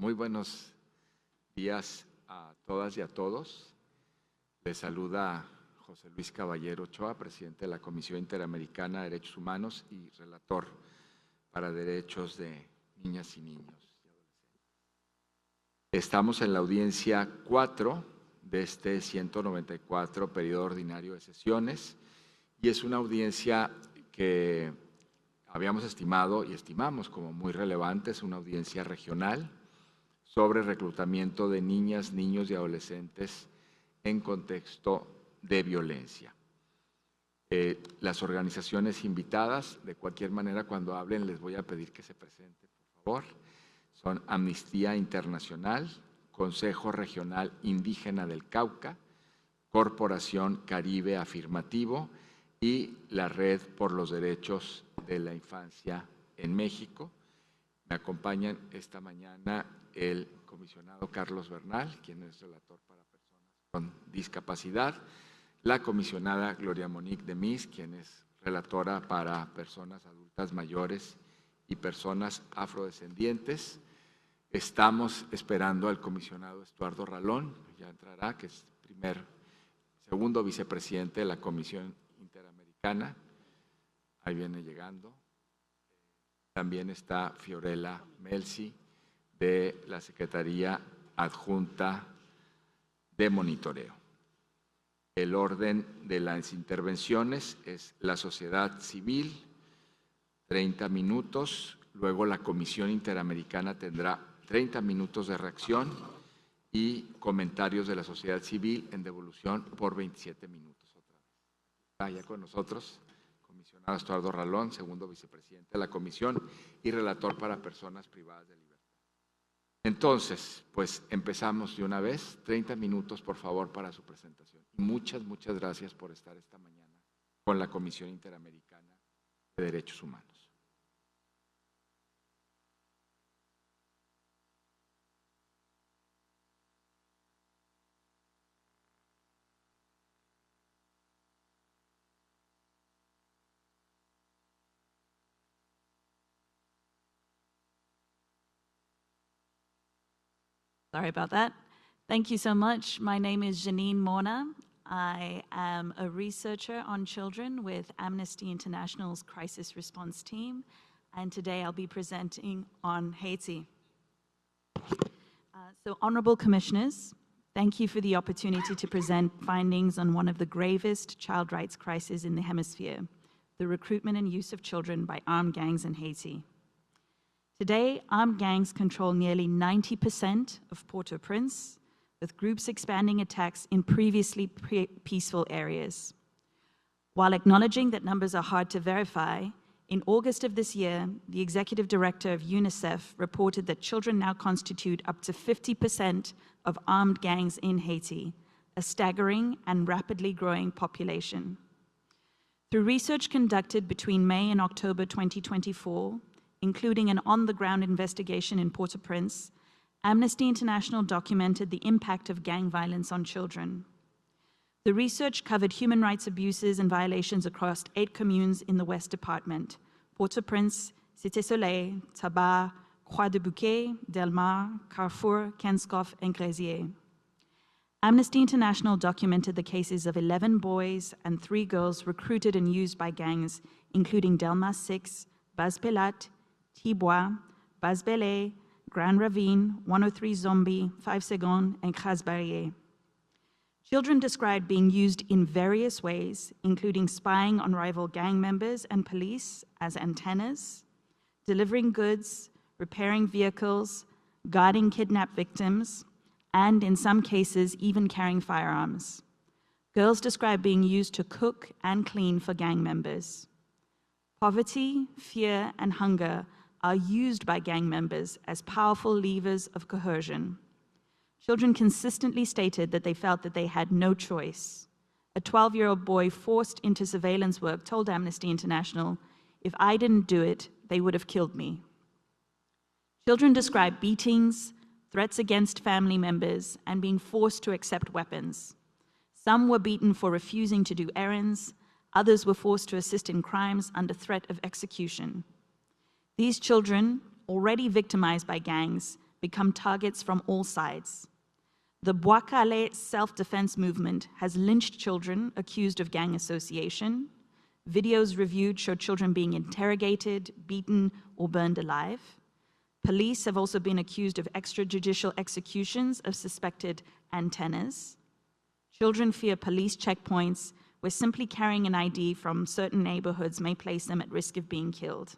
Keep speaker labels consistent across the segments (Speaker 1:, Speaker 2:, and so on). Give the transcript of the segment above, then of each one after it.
Speaker 1: Muy buenos días a todas y a todos. Les saluda José Luis Caballero Ochoa, presidente de la Comisión Interamericana de Derechos Humanos y relator para derechos de niñas y niños. Estamos en la audiencia 4 de este 194 periodo ordinario de sesiones y es una audiencia que habíamos estimado y estimamos como muy relevante. Es una audiencia regional sobre reclutamiento de niñas, niños y adolescentes en contexto de violencia. Las organizaciones invitadas, de cualquier manera, cuando hablen les voy a pedir que se presenten, por favor. Son Amnistía Internacional, Consejo Regional Indígena del Cauca, Corporación Caribe Afirmativo y la Red por los Derechos de la Infancia en México. Me acompañan esta mañana el comisionado Carlos Bernal, quien es relator para personas con discapacidad, la comisionada Gloria Monique Demis, quien es relatora para personas adultas mayores y personas afrodescendientes. Estamos esperando al comisionado Estuardo Ralón, ya entrará, que es segundo vicepresidente de la Comisión Interamericana. Ahí viene llegando. También está Fiorella Melzi, de la Secretaría Adjunta de Monitoreo. El orden de las intervenciones es la sociedad civil, 30 minutos, luego la Comisión Interamericana tendrá 30 minutos de reacción y comentarios de la sociedad civil en devolución por 27 minutos. Está ya con nosotros el comisionado Estuardo Ralón, segundo vicepresidente de la Comisión y relator para personas privadas de libertad. Entonces, pues empezamos de una vez. 30 minutos, por favor, para su presentación. Muchas gracias por estar esta mañana con la Comisión Interamericana de Derechos Humanos.
Speaker 2: Sorry about that. Thank you so much. My name is Janine Mona. I am a researcher on children with Amnesty International's Crisis Response Team, and today I'll be presenting on Haiti. So, Honorable Commissioners, thank you for the opportunity to present findings on one of the gravest child rights crises in the hemisphere, the recruitment and use of children by armed gangs in Haiti. Today, armed gangs control nearly 90% of Port-au-Prince, with groups expanding attacks in previously peaceful areas. While acknowledging that numbers are hard to verify, in August of this year, the executive director of UNICEF reported that children now constitute up to 50% of armed gangs in Haiti, a staggering and rapidly growing population. Through research conducted between May and October 2024, including an on-the-ground investigation in Port-au-Prince, Amnesty International documented the impact of gang violence on children. The research covered human rights abuses and violations across 8 communes in the West Department: Port-au-Prince, Cité-Soleil, Tabar, Croix-de-Bouquet, Delmar, Carrefour, Kenskoff, and Gresier. Amnesty International documented the cases of 11 boys and 3 girls recruited and used by gangs, including Delmar 6, Baz-Pelat, Tibois, Baz-Belay, Grand Ravine, 103 Zombie, 5 Secondes, and Crase-Barrier. Children described being used in various ways, including spying on rival gang members and police as antennas, delivering goods, repairing vehicles, guarding kidnapped victims, and in some cases, even carrying firearms. Girls described being used to cook and clean for gang members. Poverty, fear, and hunger are used by gang members as powerful levers of coercion. Children consistently stated that they felt that they had no choice. A 12-year-old boy forced into surveillance work told Amnesty International, "If I didn't do it, they would have killed me." Children described beatings, threats against family members, and being forced to accept weapons. Some were beaten for refusing to do errands. Others were forced to assist in crimes under threat of execution. These children, already victimized by gangs, become targets from all sides. The Bwakale self-defense movement has lynched children accused of gang association. Videos reviewed show children being interrogated, beaten, or burned alive. Police have also been accused of extrajudicial executions of suspected antennas. Children fear police checkpoints, where simply carrying an ID from certain neighborhoods may place them at risk of being killed.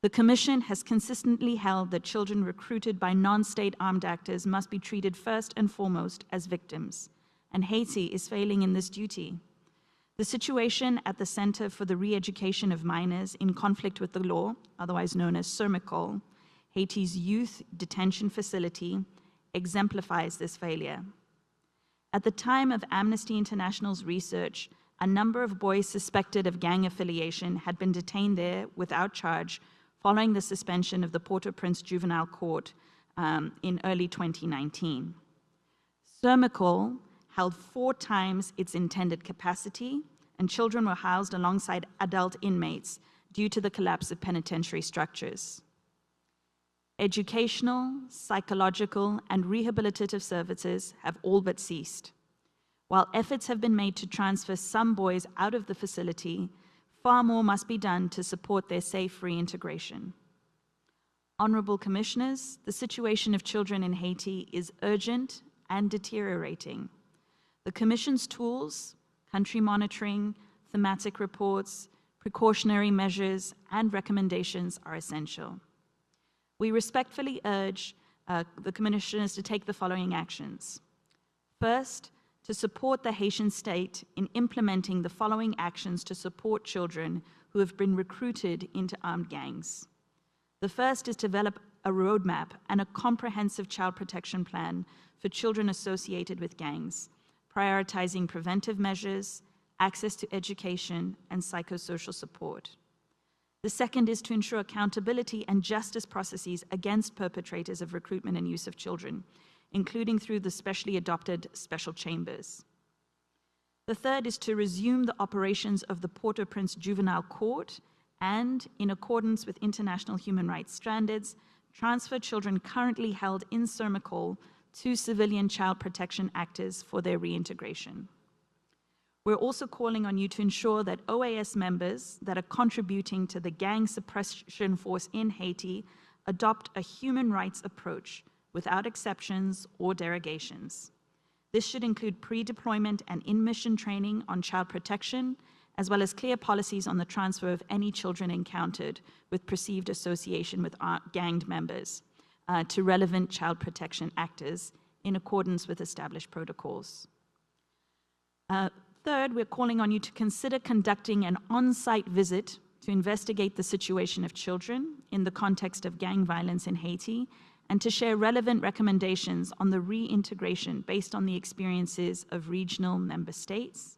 Speaker 2: The Commission has consistently held that children recruited by non-state armed actors must be treated first and foremost as victims, and Haiti is failing in this duty. The situation at the Center for the Re-Education of Minors in Conflict with the Law, otherwise known as CERMICOL, Haiti's youth detention facility, exemplifies this failure. At the time of Amnesty International's research, a number of boys suspected of gang affiliation had been detained there without charge following the suspension of the Port-au-Prince Juvenile Court in early 2019. CERMICOL held 4 times its intended capacity, and children were housed alongside adult inmates due to the collapse of penitentiary structures. Educational, psychological, and rehabilitative services have all but ceased. While efforts have been made to transfer some boys out of the facility, far more must be done to support their safe reintegration. Honorable Commissioners, the situation of children in Haiti is urgent and deteriorating. The Commission's tools, country monitoring, thematic reports, precautionary measures, and recommendations are essential. We respectfully urge the Commissioners to take the following actions. First, to support the Haitian state in implementing the following actions to support children who have been recruited into armed gangs. The first is to develop a roadmap and a comprehensive child protection plan for children associated with gangs, prioritizing preventive measures, access to education, and psychosocial support. The second is to ensure accountability and justice processes against perpetrators of recruitment and use of children, including through the specially adopted special chambers. The third is to resume the operations of the Port-au-Prince Juvenile Court and, in accordance with international human rights standards, transfer children currently held in CERMICOL to civilian child protection actors for their reintegration. We're also calling on you to ensure that OAS members that are contributing to the gang suppression force in Haiti adopt a human rights approach without exceptions or derogations. This should include pre-deployment and in-mission training on child protection, as well as clear policies on the transfer of any children encountered with perceived association with gang members to relevant child protection actors in accordance with established protocols. Third, we're calling on you to consider conducting an on-site visit to investigate the situation of children in the context of gang violence in Haiti and to share relevant recommendations on the reintegration based on the experiences of regional member states.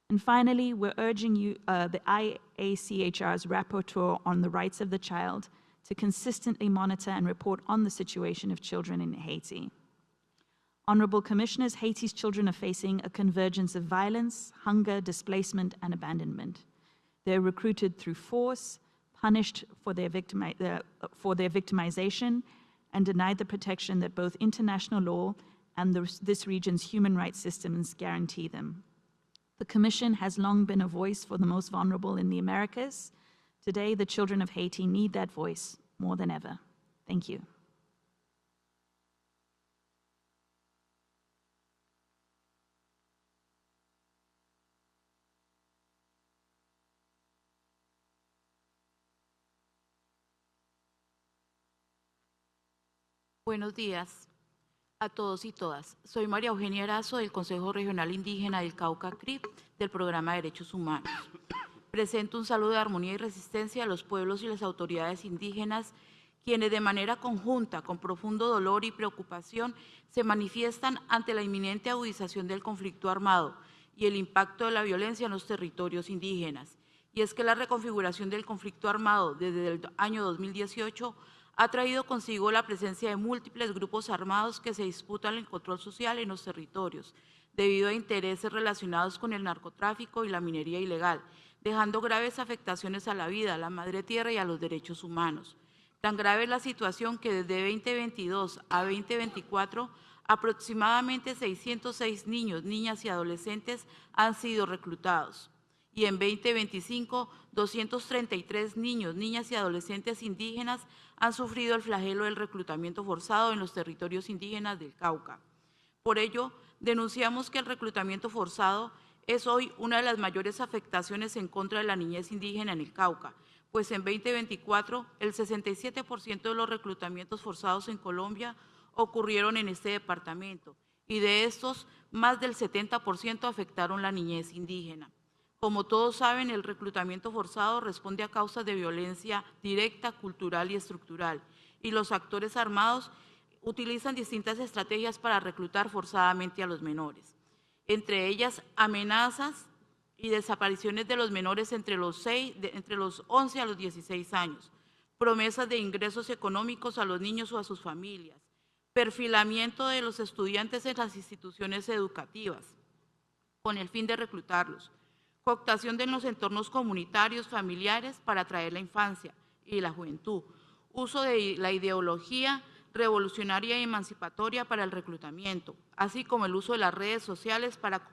Speaker 2: And finally, we're urging you, the IACHR's rapporteur on the rights of the child to consistently monitor and report on the situation of children in Haiti. Honorable Commissioners, Haiti's children are facing a convergence of violence, hunger, displacement, and abandonment. They're recruited through force, punished for their victimization, and denied the protection that both international law and this region's human rights systems guarantee them. The Commission has long been a voice for the most vulnerable in the Americas. Today, the children of Haiti need that voice more than ever. Thank you.
Speaker 3: Buenos días a todos y todas. Soy María Eugenia Erazo del Consejo Regional Indígena del Cauca CRIP del Programa de Derechos Humanos. Presento un saludo de armonía y resistencia a los pueblos y las autoridades indígenas, quienes de manera conjunta, con profundo dolor y preocupación, se manifiestan ante la inminente agudización del conflicto armado y el impacto de la violencia en los territorios indígenas. Y es que la reconfiguración del conflicto armado desde el año 2018 ha traído consigo la presencia de múltiples grupos armados que se disputan el control social en los territorios, debido a intereses relacionados con el narcotráfico y la minería ilegal, dejando graves afectaciones a la vida, a la madre tierra y a los derechos humanos. Tan grave es la situación que desde 2022 a 2024, aproximadamente 606 niños, niñas y adolescentes han sido reclutados. Y en 2025, 233 niños, niñas y adolescentes indígenas han sufrido el flagelo del reclutamiento forzado en los territorios indígenas del Cauca. Por ello, denunciamos que el reclutamiento forzado es hoy una de las mayores afectaciones en contra de la niñez indígena en el Cauca, pues en 2024 el 67% de los reclutamientos forzados en Colombia ocurrieron en este departamento y de estos más del 70% afectaron la niñez indígena. Como todos saben, el reclutamiento forzado responde a causas de violencia directa, cultural y estructural, y los actores armados utilizan distintas estrategias para reclutar forzadamente a los menores, entre ellas amenazas y desapariciones de los menores entre los 11 a los 16 años, promesas de ingresos económicos a los niños o a sus familias, perfilamiento de los estudiantes en las instituciones educativas con el fin de reclutarlos, cooptación de los entornos comunitarios, familiares para atraer la infancia y la juventud, uso de la ideología revolucionaria y emancipatoria para el reclutamiento, así como el uso de las redes sociales para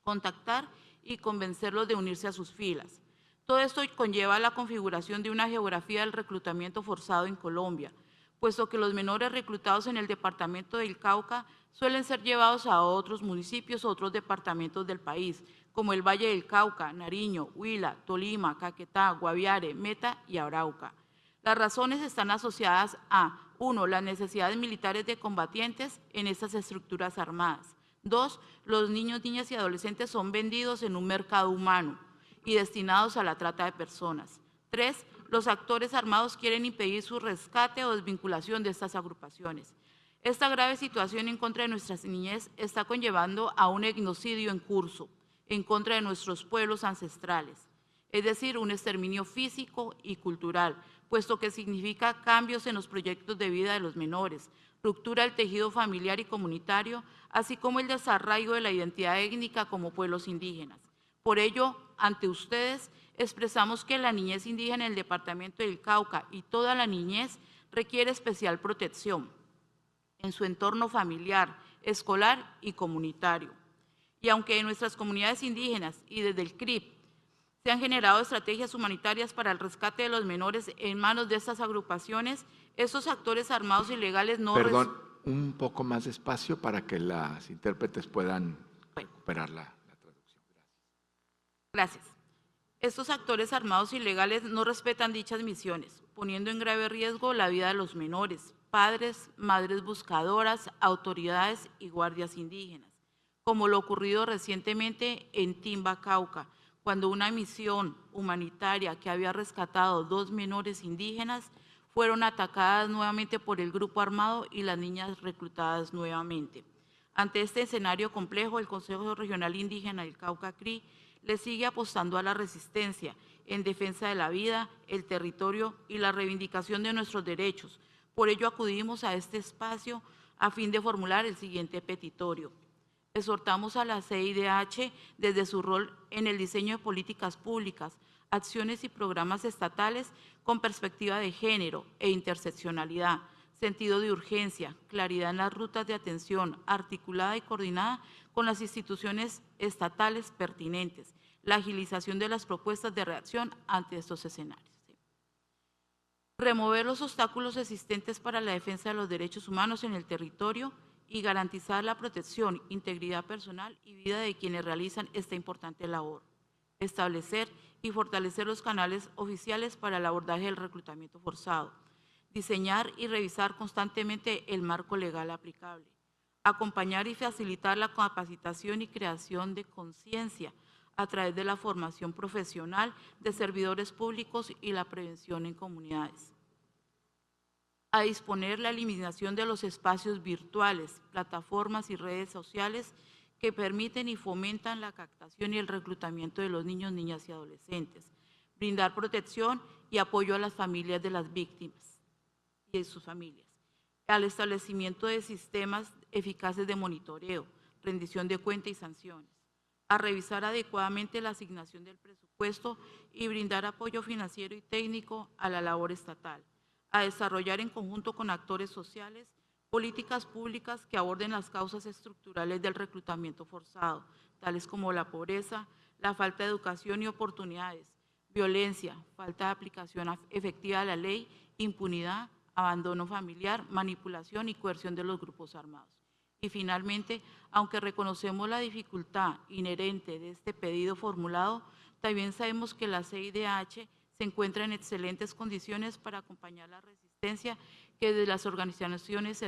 Speaker 3: contactar y convencerlos de unirse a sus filas. Todo esto conlleva la configuración de una geografía del reclutamiento forzado en Colombia, puesto que los menores reclutados en el departamento del Cauca suelen ser llevados a otros municipios o otros departamentos del país, como el Valle del Cauca, Nariño, Huila, Tolima, Caquetá, Guaviare, Meta y Arauca. Las razones están asociadas a 1. Las necesidades militares de combatientes en estas estructuras armadas. 2. Los niños, niñas y adolescentes son vendidos en un mercado humano y destinados a la trata de personas. 3. Los actores armados quieren impedir su rescate o desvinculación de estas agrupaciones. Esta grave situación en contra de nuestras niñez está conllevando a un etnocidio en curso en contra de nuestros pueblos ancestrales, es decir, un exterminio físico y cultural, puesto que significa cambios en los proyectos de vida de los menores, ruptura del tejido familiar y comunitario, así como el desarraigo de la identidad étnica como pueblos indígenas. Por ello, ante ustedes, expresamos que la niñez indígena en el departamento del Cauca y toda la niñez requiere especial protección en su entorno familiar, escolar y comunitario. Y aunque en nuestras comunidades indígenas y desde el CRIP se han generado estrategias humanitarias para el rescate de los menores en manos de estas agrupaciones, esos actores armados ilegales no…
Speaker 1: Perdón, un poco más despacio para que las intérpretes puedan recuperar la traducción.
Speaker 3: Gracias. Estos actores armados ilegales no respetan dichas misiones, poniendo en grave riesgo la vida de los menores, padres, madres buscadoras, autoridades y guardias indígenas, como lo ocurrido recientemente en Timba, Cauca, cuando una misión humanitaria que había rescatado 2 menores indígenas fueron atacadas nuevamente por el grupo armado y las niñas reclutadas nuevamente. Ante este escenario complejo, el Consejo Regional Indígena del Cauca CRI le sigue apostando a la resistencia en defensa de la vida, el territorio y la reivindicación de nuestros derechos. Por ello acudimos a este espacio a fin de formular el siguiente petitorio. Exhortamos a la CIDH desde su rol en el diseño de políticas públicas, acciones y programas estatales con perspectiva de género e interseccionalidad, sentido de urgencia, claridad en las rutas de atención articulada y coordinada con las instituciones estatales pertinentes, la agilización de las propuestas de reacción ante estos escenarios. Remover los obstáculos existentes para la defensa de los derechos humanos en el territorio y garantizar la protección, integridad personal y vida de quienes realizan esta importante labor. Establecer y fortalecer los canales oficiales para el abordaje del reclutamiento forzado. Diseñar y revisar constantemente el marco legal aplicable. Acompañar y facilitar la capacitación y creación de conciencia a través de la formación profesional de servidores públicos y la prevención en comunidades. A disponer la eliminación de los espacios virtuales, plataformas y redes sociales que permiten y fomentan la captación y el reclutamiento de los niños, niñas y adolescentes. Brindar protección y apoyo a las familias de las víctimas y a sus familias. Al establecimiento de sistemas eficaces de monitoreo, rendición de cuenta y sanciones. A revisar adecuadamente la asignación del presupuesto y brindar apoyo financiero y técnico a la labor estatal. a desarrollar en conjunto con actores sociales políticas públicas que aborden las causas estructurales del reclutamiento forzado, tales como la pobreza, la falta de educación y oportunidades, violencia, falta de aplicación efectiva de la ley, impunidad, abandono familiar, manipulación y coerción de los grupos armados. Y finalmente, aunque reconocemos la dificultad inherente de este pedido formulado, también sabemos que la CIDH se encuentra en excelentes condiciones para acompañar la resistencia que desde las organizaciones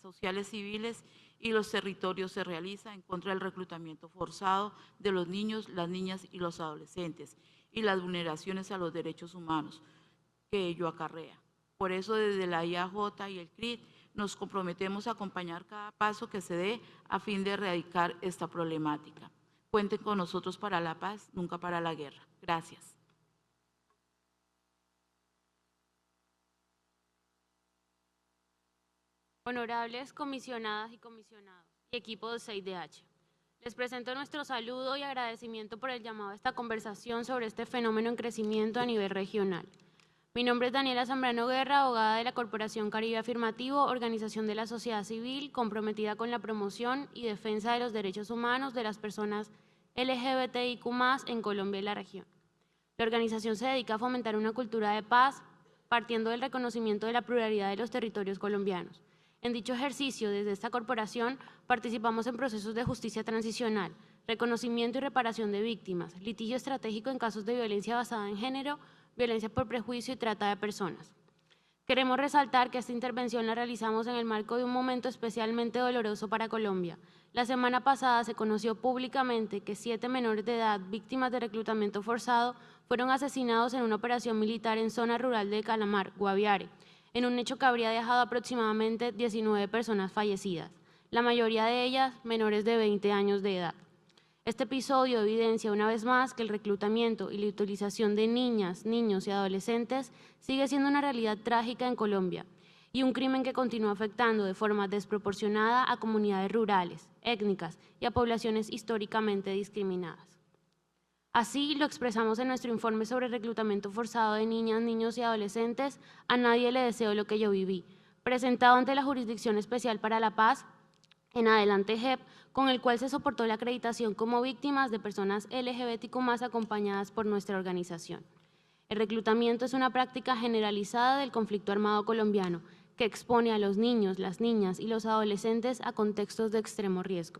Speaker 3: sociales civiles y los territorios se realiza en contra del reclutamiento forzado de los niños, las niñas y los adolescentes y las vulneraciones a los derechos humanos que ello acarrea. Por eso, desde la IAJ y el CRIT nos comprometemos a acompañar cada paso que se dé a fin de erradicar esta problemática. Cuenten con nosotros para la paz, nunca para la guerra. Gracias.
Speaker 4: Honorables comisionadas y comisionados y equipo de CIDH, les presento nuestro saludo y agradecimiento por el llamado a esta conversación sobre este fenómeno en crecimiento a nivel regional. Mi nombre es Daniela Zambrano Guerra, abogada de la Corporación Caribe Afirmativo, organización de la sociedad civil comprometida con la promoción y defensa de los derechos humanos de las personas LGBTIQ+ en Colombia y la región. La organización se dedica a fomentar una cultura de paz, partiendo del reconocimiento de la pluralidad de los territorios colombianos. En dicho ejercicio, desde esta corporación, participamos en procesos de justicia transicional, reconocimiento y reparación de víctimas, litigio estratégico en casos de violencia basada en género, violencia por prejuicio y trata de personas. Queremos resaltar que esta intervención la realizamos en el marco de un momento especialmente doloroso para Colombia. La semana pasada se conoció públicamente que 7 menores de edad víctimas de reclutamiento forzado fueron asesinados en una operación militar en zona rural de Calamar, Guaviare, en un hecho que habría dejado aproximadamente 19 personas fallecidas, la mayoría de ellas menores de 20 años de edad. Este episodio evidencia una vez más que el reclutamiento y la utilización de niñas, niños y adolescentes sigue siendo una realidad trágica en Colombia y un crimen que continúa afectando de forma desproporcionada a comunidades rurales, étnicas y a poblaciones históricamente discriminadas. Así lo expresamos en nuestro informe sobre reclutamiento forzado de niñas, niños y adolescentes, A nadie le deseo lo que yo viví, presentado ante la Jurisdicción Especial para la Paz, en adelante JEP, con el cual se soportó la acreditación como víctimas de personas LGBTIQ+ acompañadas por nuestra organización. El reclutamiento es una práctica generalizada del conflicto armado colombiano que expone a los niños, las niñas y los adolescentes a contextos de extremo riesgo.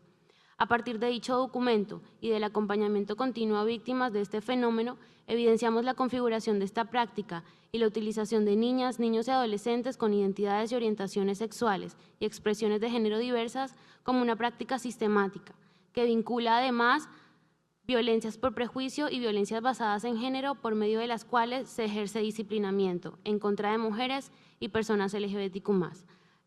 Speaker 4: A partir de dicho documento y del acompañamiento continuo a víctimas de este fenómeno, evidenciamos la configuración de esta práctica y la utilización de niñas, niños y adolescentes con identidades y orientaciones sexuales y expresiones de género diversas como una práctica sistemática, que vincula además violencias por prejuicio y violencias basadas en género por medio de las cuales se ejerce disciplinamiento en contra de mujeres y personas LGBTIQ+,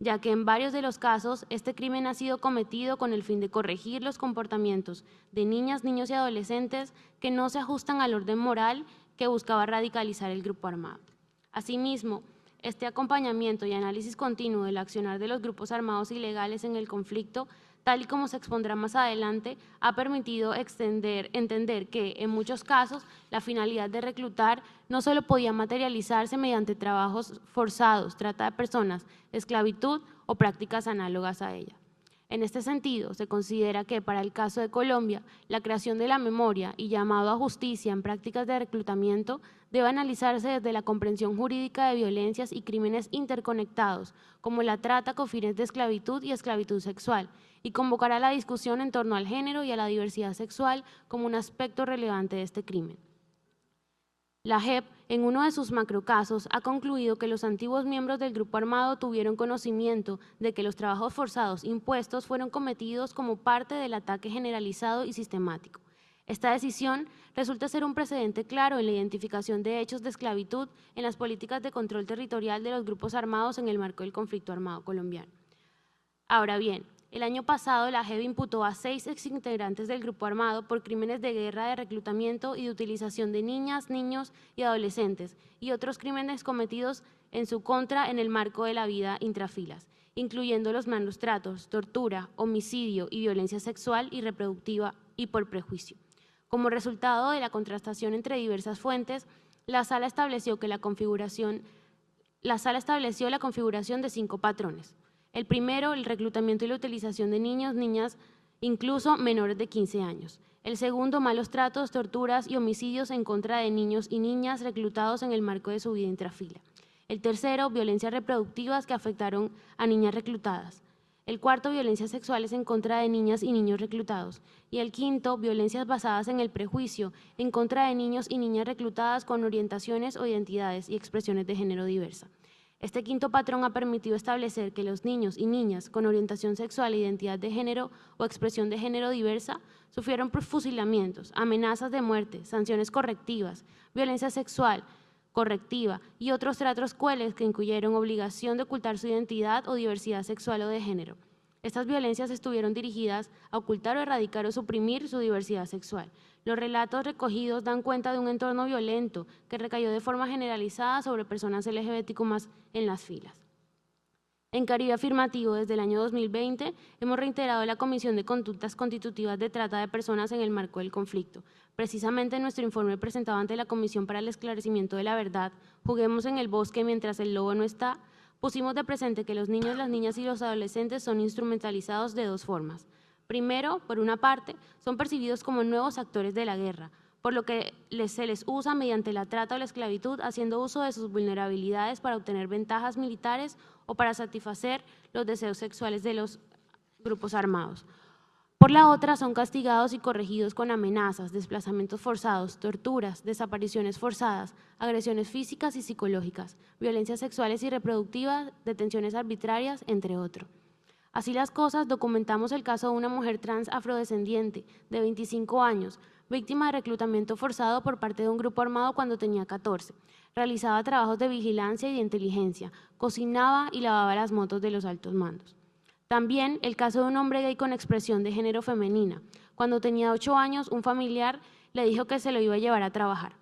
Speaker 4: ya que en varios de los casos este crimen ha sido cometido con el fin de corregir los comportamientos de niñas, niños y adolescentes que no se ajustan al orden moral que buscaba radicalizar el grupo armado. Asimismo, este acompañamiento y análisis continuo del accionar de los grupos armados ilegales en el conflicto, tal y como se expondrá más adelante, ha permitido entender que, en muchos casos, la finalidad de reclutar no solo podía materializarse mediante trabajos forzados, trata de personas, esclavitud o prácticas análogas a ella. En este sentido, se considera que, para el caso de Colombia, la creación de la memoria y llamado a justicia en prácticas de reclutamiento debe analizarse desde la comprensión jurídica de violencias y crímenes interconectados, como la trata con fines de esclavitud y esclavitud sexual, y convocar a la discusión en torno al género y a la diversidad sexual como un aspecto relevante de este crimen. La JEP, en uno de sus macrocasos, ha concluido que los antiguos miembros del grupo armado tuvieron conocimiento de que los trabajos forzados impuestos fueron cometidos como parte del ataque generalizado y sistemático. Esta decisión resulta ser un precedente claro en la identificación de hechos de esclavitud en las políticas de control territorial de los grupos armados en el marco del conflicto armado colombiano. Ahora bien, el año pasado, la JEP imputó a 6 exintegrantes del grupo armado por crímenes de guerra, de reclutamiento y de utilización de niñas, niños y adolescentes y otros crímenes cometidos en su contra en el marco de la vida intrafilas, incluyendo los malos tratos, tortura, homicidio y violencia sexual y reproductiva y por prejuicio. Como resultado de la contrastación entre diversas fuentes, la Sala estableció que la configuración la sala estableció la configuración de 5 patrones. El primero, el reclutamiento y la utilización de niños, niñas, incluso menores de 15 años. El segundo, malos tratos, torturas y homicidios en contra de niños y niñas reclutados en el marco de su vida intrafila. El tercero, violencias reproductivas que afectaron a niñas reclutadas. El cuarto, violencias sexuales en contra de niñas y niños reclutados. Y el quinto, violencias basadas en el prejuicio en contra de niños y niñas reclutadas con orientaciones o identidades y expresiones de género diversa. Este quinto patrón ha permitido establecer que los niños y niñas con orientación sexual, identidad de género o expresión de género diversa sufrieron fusilamientos, amenazas de muerte, sanciones correctivas, violencia sexual correctiva y otros tratos crueles que incluyeron obligación de ocultar su identidad o diversidad sexual o de género. Estas violencias estuvieron dirigidas a ocultar o erradicar o suprimir su diversidad sexual. Los relatos recogidos dan cuenta de un entorno violento que recayó de forma generalizada sobre personas LGBTQ+ en las filas. En Caribe Afirmativo, desde el año 2020, hemos reiterado la Comisión de Conductas Constitutivas de Trata de Personas en el marco del conflicto. Precisamente en nuestro informe presentado ante la Comisión para el Esclarecimiento de la Verdad, Juguemos en el Bosque mientras el lobo no está, pusimos de presente que los niños, las niñas y los adolescentes son instrumentalizados de 2 formas. Primero, por una parte, son percibidos como nuevos actores de la guerra, por lo que se les usa mediante la trata o la esclavitud, haciendo uso de sus vulnerabilidades para obtener ventajas militares o para satisfacer los deseos sexuales de los grupos armados. Por la otra, son castigados y corregidos con amenazas, desplazamientos forzados, torturas, desapariciones forzadas, agresiones físicas y psicológicas, violencias sexuales y reproductivas, detenciones arbitrarias, entre otros. Así las cosas, documentamos el caso de una mujer trans afrodescendiente de 25 años, víctima de reclutamiento forzado por parte de un grupo armado cuando tenía 14. Realizaba trabajos de vigilancia y de inteligencia, cocinaba y lavaba las motos de los altos mandos. También el caso de un hombre gay con expresión de género femenina. Cuando tenía 8 años, un familiar le dijo que se lo iba a llevar a trabajar.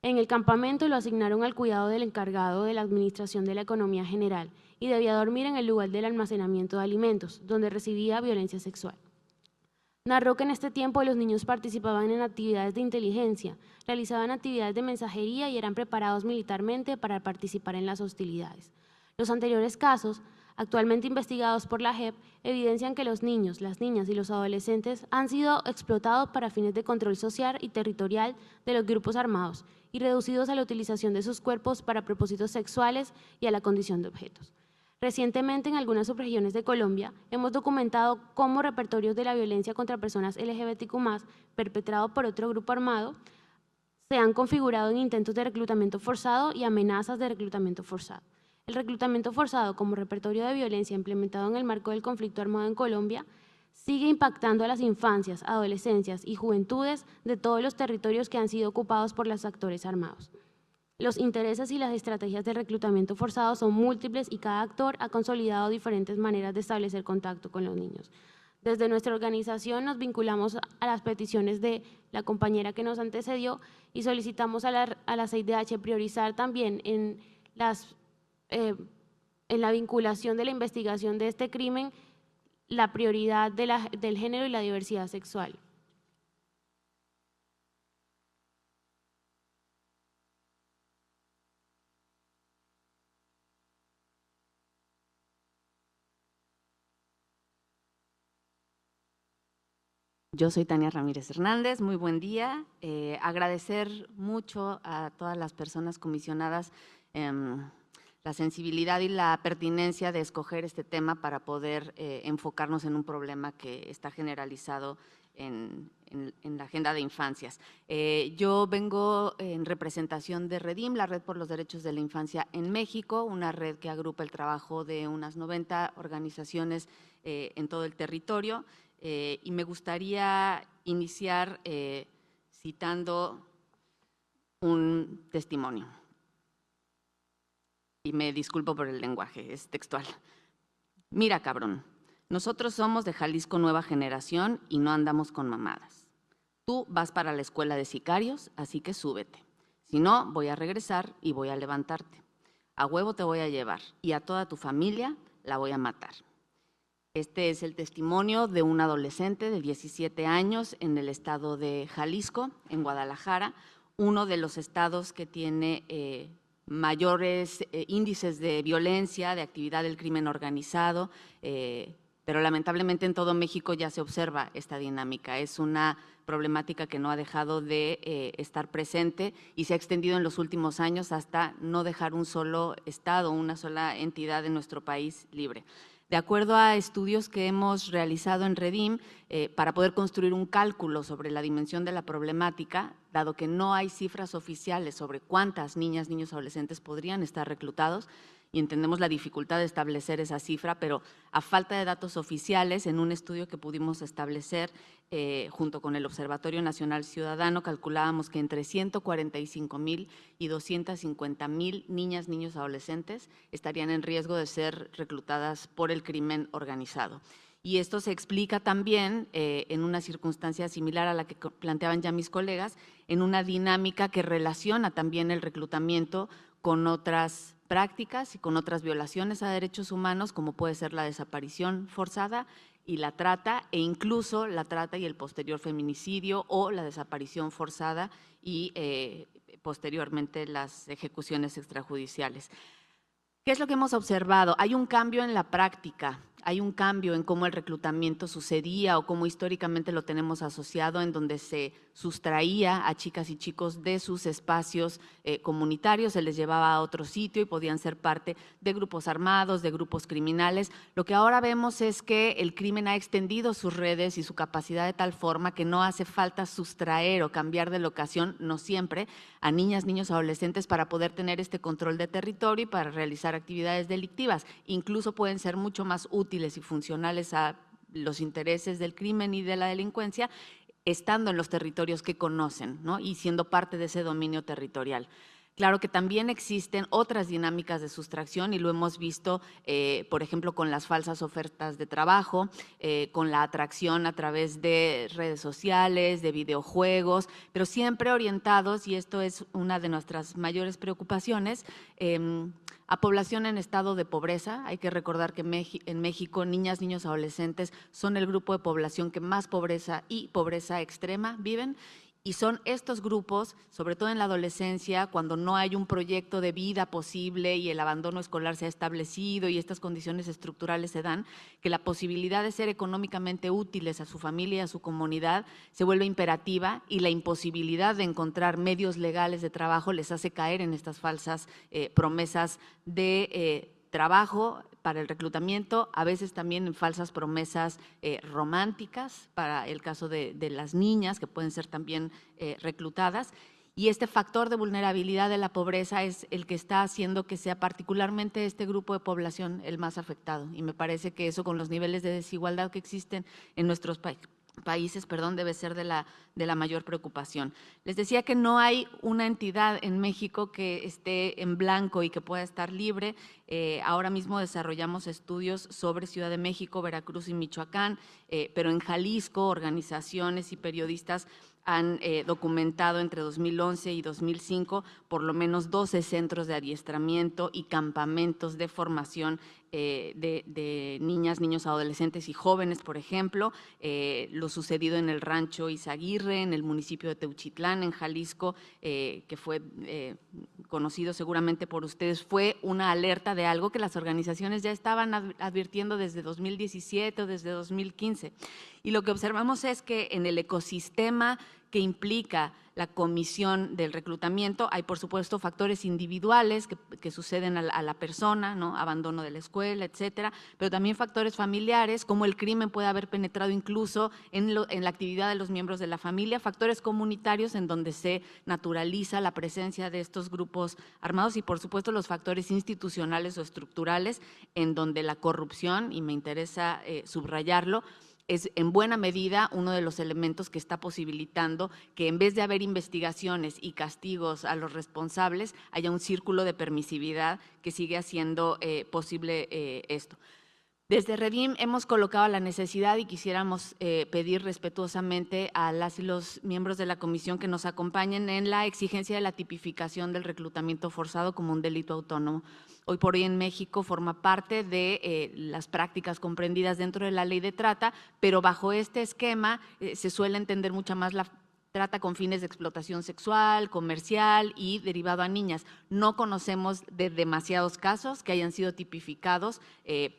Speaker 4: En el campamento lo asignaron al cuidado del encargado de la Administración de la Economía General y debía dormir en el lugar del almacenamiento de alimentos, donde recibía violencia sexual. Narró que en este tiempo los niños participaban en actividades de inteligencia, realizaban actividades de mensajería y eran preparados militarmente para participar en las hostilidades. Los anteriores casos, actualmente investigados por la JEP, evidencian que los niños, las niñas y los adolescentes han sido explotados para fines de control social y territorial de los grupos armados y reducidos a la utilización de sus cuerpos para propósitos sexuales y a la condición de objetos. Recientemente, en algunas subregiones de Colombia, hemos documentado cómo repertorios de la violencia contra personas LGBTQ+, perpetrado por otro grupo armado, se han configurado en intentos de reclutamiento forzado y amenazas de reclutamiento forzado. El reclutamiento forzado como repertorio de violencia implementado en el marco del conflicto armado en Colombia sigue impactando a las infancias, adolescencias y juventudes de todos los territorios que han sido ocupados por los actores armados. Los intereses y las estrategias de reclutamiento forzado son múltiples y cada actor ha consolidado diferentes maneras de establecer contacto con los niños. Desde nuestra organización nos vinculamos a las peticiones de la compañera que nos antecedió y solicitamos a la CIDH priorizar también en la vinculación de la investigación de este crimen la prioridad del género y la diversidad sexual.
Speaker 5: Yo soy Tania Ramírez Hernández, muy buen día. Agradecer mucho a todas las personas comisionadas la sensibilidad y la pertinencia de escoger este tema para poder enfocarnos en un problema que está generalizado en la agenda de infancias. Yo vengo en representación de REDIM, la Red por los Derechos de la Infancia en México, una red que agrupa el trabajo de unas 90 organizaciones en todo el territorio. Y me gustaría iniciar citando un testimonio. Y me disculpo por el lenguaje, es textual. Mira, cabrón, nosotros somos de Jalisco Nueva Generación y no andamos con mamadas. Tú vas para la escuela de sicarios, así que súbete. Si no, voy a regresar y voy a levantarte. A huevo te voy a llevar y a toda tu familia la voy a matar. Este es el testimonio de un adolescente de 17 años en el estado de Jalisco, en Guadalajara, uno de los estados que tiene mayores índices de violencia, de actividad del crimen organizado, pero lamentablemente en todo México ya se observa esta dinámica. Es una problemática que no ha dejado de estar presente y se ha extendido en los últimos años hasta no dejar un solo estado, una sola entidad de nuestro país libre. De acuerdo a estudios que hemos realizado en Redim, para poder construir un cálculo sobre la dimensión de la problemática, dado que no hay cifras oficiales sobre cuántas niñas, niños, adolescentes podrían estar reclutados, y entendemos la dificultad de establecer esa cifra, pero a falta de datos oficiales, en un estudio que pudimos establecer junto con el Observatorio Nacional Ciudadano, calculábamos que entre 145,000 y 250,000 niñas, niños, adolescentes estarían en riesgo de ser reclutadas por el crimen organizado. Y esto se explica también en una circunstancia similar a la que planteaban ya mis colegas, en una dinámica que relaciona también el reclutamiento con otras prácticas y con otras violaciones a derechos humanos, como puede ser la desaparición forzada y la trata, e incluso la trata y el posterior feminicidio o la desaparición forzada y posteriormente las ejecuciones extrajudiciales. ¿Qué es lo que hemos observado? Hay un cambio en la práctica, hay un cambio en cómo el reclutamiento sucedía o cómo históricamente lo tenemos asociado, en donde se sustraía a chicas y chicos de sus espacios comunitarios, se les llevaba a otro sitio y podían ser parte de grupos armados, de grupos criminales. Lo que ahora vemos es que el crimen ha extendido sus redes y su capacidad de tal forma que no hace falta sustraer o cambiar de locación, no siempre, a niñas, niños, adolescentes para poder tener este control de territorio y para realizar actividades delictivas. Incluso pueden ser mucho más útiles y funcionales a los intereses del crimen y de la delincuencia, estando en los territorios que conocen, ¿no? Y siendo parte de ese dominio territorial. Claro que también existen otras dinámicas de sustracción y lo hemos visto, por ejemplo, con las falsas ofertas de trabajo, con la atracción a través de redes sociales, de videojuegos, pero siempre orientados, y esto es una de nuestras mayores preocupaciones, a población en estado de pobreza. Hay que recordar que en México niñas, niños, adolescentes son el grupo de población que más pobreza y pobreza extrema viven. Y son estos grupos, sobre todo en la adolescencia, cuando no hay un proyecto de vida posible y el abandono escolar se ha establecido y estas condiciones estructurales se dan, que la posibilidad de ser económicamente útiles a su familia y a su comunidad se vuelve imperativa, y la imposibilidad de encontrar medios legales de trabajo les hace caer en estas falsas promesas de trabajo para el reclutamiento, a veces también en falsas promesas románticas para el caso de las niñas, que pueden ser también reclutadas. Y este factor de vulnerabilidad de la pobreza es el que está haciendo que sea particularmente este grupo de población el más afectado. Y me parece que eso, con los niveles de desigualdad que existen en nuestros países, debe ser de la mayor preocupación. Les decía que no hay una entidad en México que esté en blanco y que pueda estar libre. Ahora mismo desarrollamos estudios sobre Ciudad de México, Veracruz y Michoacán, pero en Jalisco organizaciones y periodistas han documentado entre 2011 y 2005 por lo menos 12 centros de adiestramiento y campamentos de formación de niñas, niños, adolescentes y jóvenes, por ejemplo. Lo sucedido en el rancho Izaguirre, en el municipio de Teuchitlán, en Jalisco, que fue conocido seguramente por ustedes, fue una alerta de algo que las organizaciones ya estaban advirtiendo desde 2017 o desde 2015. Y lo que observamos es que en el ecosistema que implica la comisión del reclutamiento hay, por supuesto, factores individuales que suceden a la persona, ¿no? Abandono de la escuela, etcétera, pero también factores familiares, como el crimen puede haber penetrado incluso en la actividad de los miembros de la familia, factores comunitarios en donde se naturaliza la presencia de estos grupos armados y, por supuesto, los factores institucionales o estructurales en donde la corrupción, y me interesa subrayarlo, es en buena medida uno de los elementos que está posibilitando que, en vez de haber investigaciones y castigos a los responsables, haya un círculo de permisividad que sigue haciendo posible esto. Desde Redim hemos colocado la necesidad y quisiéramos pedir respetuosamente a las y los miembros de la comisión que nos acompañen en la exigencia de la tipificación del reclutamiento forzado como un delito autónomo. Hoy por hoy en México forma parte de las prácticas comprendidas dentro de la ley de trata, pero bajo este esquema se suele entender mucho más la trata con fines de explotación sexual, comercial y derivado a niñas. No conocemos de demasiados casos que hayan sido tipificados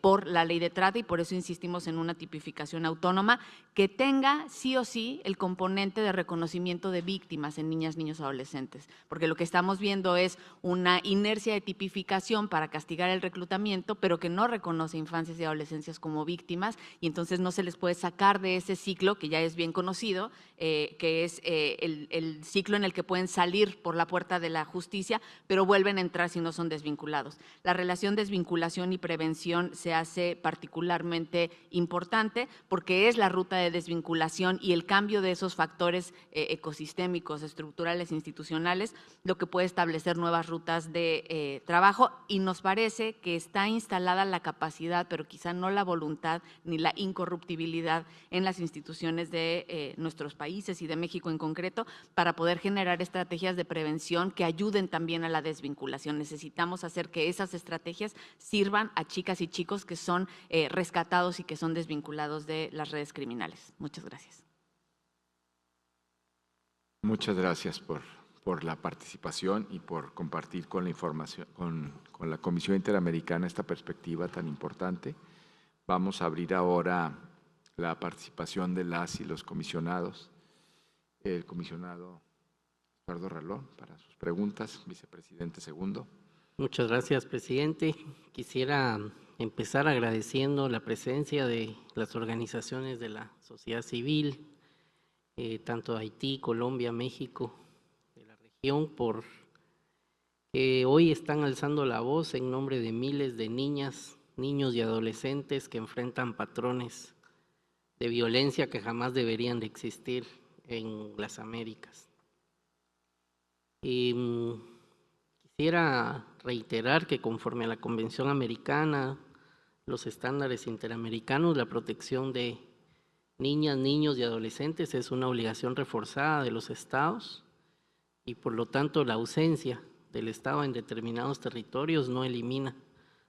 Speaker 5: por la ley de trata y por eso insistimos en una tipificación autónoma que tenga sí o sí el componente de reconocimiento de víctimas en niñas, niños, adolescentes. Porque lo que estamos viendo es una inercia de tipificación para castigar el reclutamiento, pero que no reconoce infancias y adolescencias como víctimas y entonces no se les puede sacar de ese ciclo que ya es bien conocido, que es el ciclo en el que pueden salir por la puerta de la justicia, pero vuelven a entrar si no son desvinculados. La relación desvinculación y prevención se hace particularmente importante porque es la ruta de desvinculación y el cambio de esos factores ecosistémicos, estructurales, institucionales, lo que puede establecer nuevas rutas de trabajo y nos parece que está instalada la capacidad, pero quizá no la voluntad ni la incorruptibilidad en las instituciones de nuestros países y de México en concreto para poder generar estrategias de prevención que ayuden también a la desvinculación. Necesitamos hacer que esas estrategias sirvan a chicas y chicos que son rescatados y que son desvinculados de las redes criminales. Muchas gracias.
Speaker 1: Muchas gracias por la participación y por compartir con la información, con la Comisión Interamericana esta perspectiva tan importante. Vamos a abrir ahora la participación de las y los comisionados. El comisionado Eduardo Ralón para sus preguntas, vicepresidente segundo.
Speaker 6: Muchas gracias, presidente. Quisiera empezar agradeciendo la presencia de las organizaciones de la sociedad civil, tanto de Haití, Colombia, México, de la región, por que hoy están alzando la voz en nombre de miles de niñas, niños y adolescentes que enfrentan patrones de violencia que jamás deberían de existir en las Américas. Quisiera reiterar que conforme a la Convención Americana, los estándares interamericanos, la protección de niñas, niños y adolescentes es una obligación reforzada de los estados y por lo tanto la ausencia del Estado en determinados territorios no elimina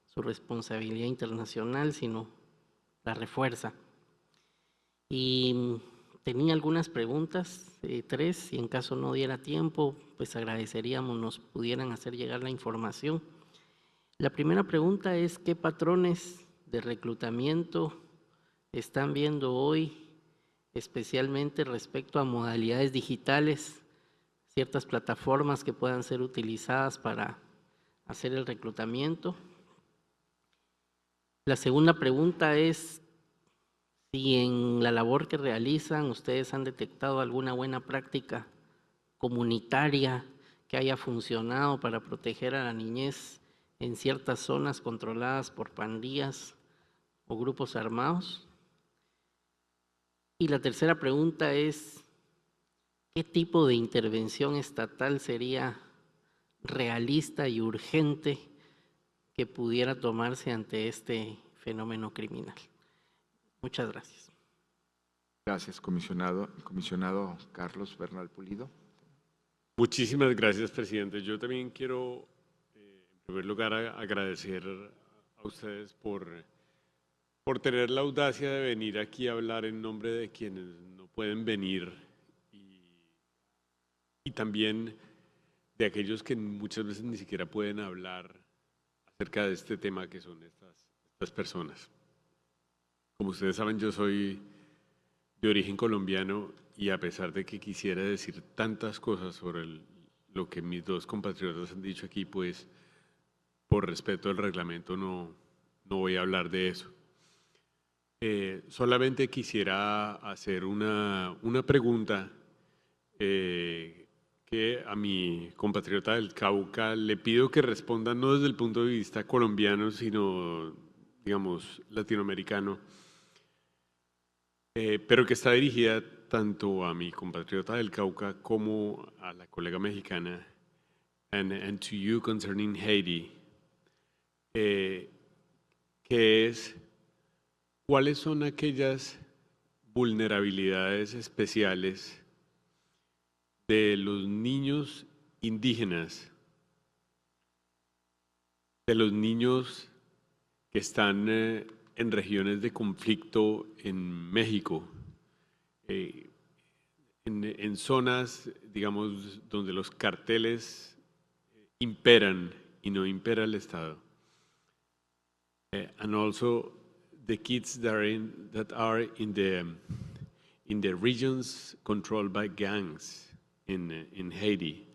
Speaker 6: su responsabilidad internacional, sino la refuerza. Y tenía algunas preguntas, 3, y en caso no diera tiempo, pues agradeceríamos nos pudieran hacer llegar la información. La primera pregunta es, ¿qué patrones de reclutamiento están viendo hoy, especialmente respecto a modalidades digitales, ciertas plataformas que puedan ser utilizadas para hacer el reclutamiento? La segunda pregunta es, si en la labor que realizan ustedes han detectado alguna buena práctica comunitaria que haya funcionado para proteger a la niñez en ciertas zonas controladas por pandillas o grupos armados. Y la tercera pregunta es, ¿qué tipo de intervención estatal sería realista y urgente que pudiera tomarse ante este fenómeno criminal? Muchas gracias.
Speaker 1: Gracias, comisionado. El comisionado Carlos Bernal Pulido.
Speaker 7: Muchísimas gracias, presidente. Yo también quiero, en primer lugar, agradecer a ustedes por tener la audacia de venir aquí a hablar en nombre de quienes no pueden venir y también de aquellos que muchas veces ni siquiera pueden hablar acerca de este tema que son estas personas. Como ustedes saben, yo soy de origen colombiano y a pesar de que quisiera decir tantas cosas sobre lo que mis dos compatriotas han dicho aquí, pues por respeto al reglamento no voy a hablar de eso. Solamente quisiera hacer una pregunta que a mi compatriota del Cauca le pido que responda no desde el punto de vista colombiano, sino, digamos, latinoamericano, pero que está dirigida tanto a mi compatriota del Cauca como a la colega mexicana, and to you concerning Haiti, que es, ¿cuáles son aquellas vulnerabilidades especiales de los niños indígenas, de los niños que están en regiones de conflicto en México, en zonas, digamos, donde los carteles imperan y no impera el Estado. And also the kids that are in the regions controlled by gangs in Haiti.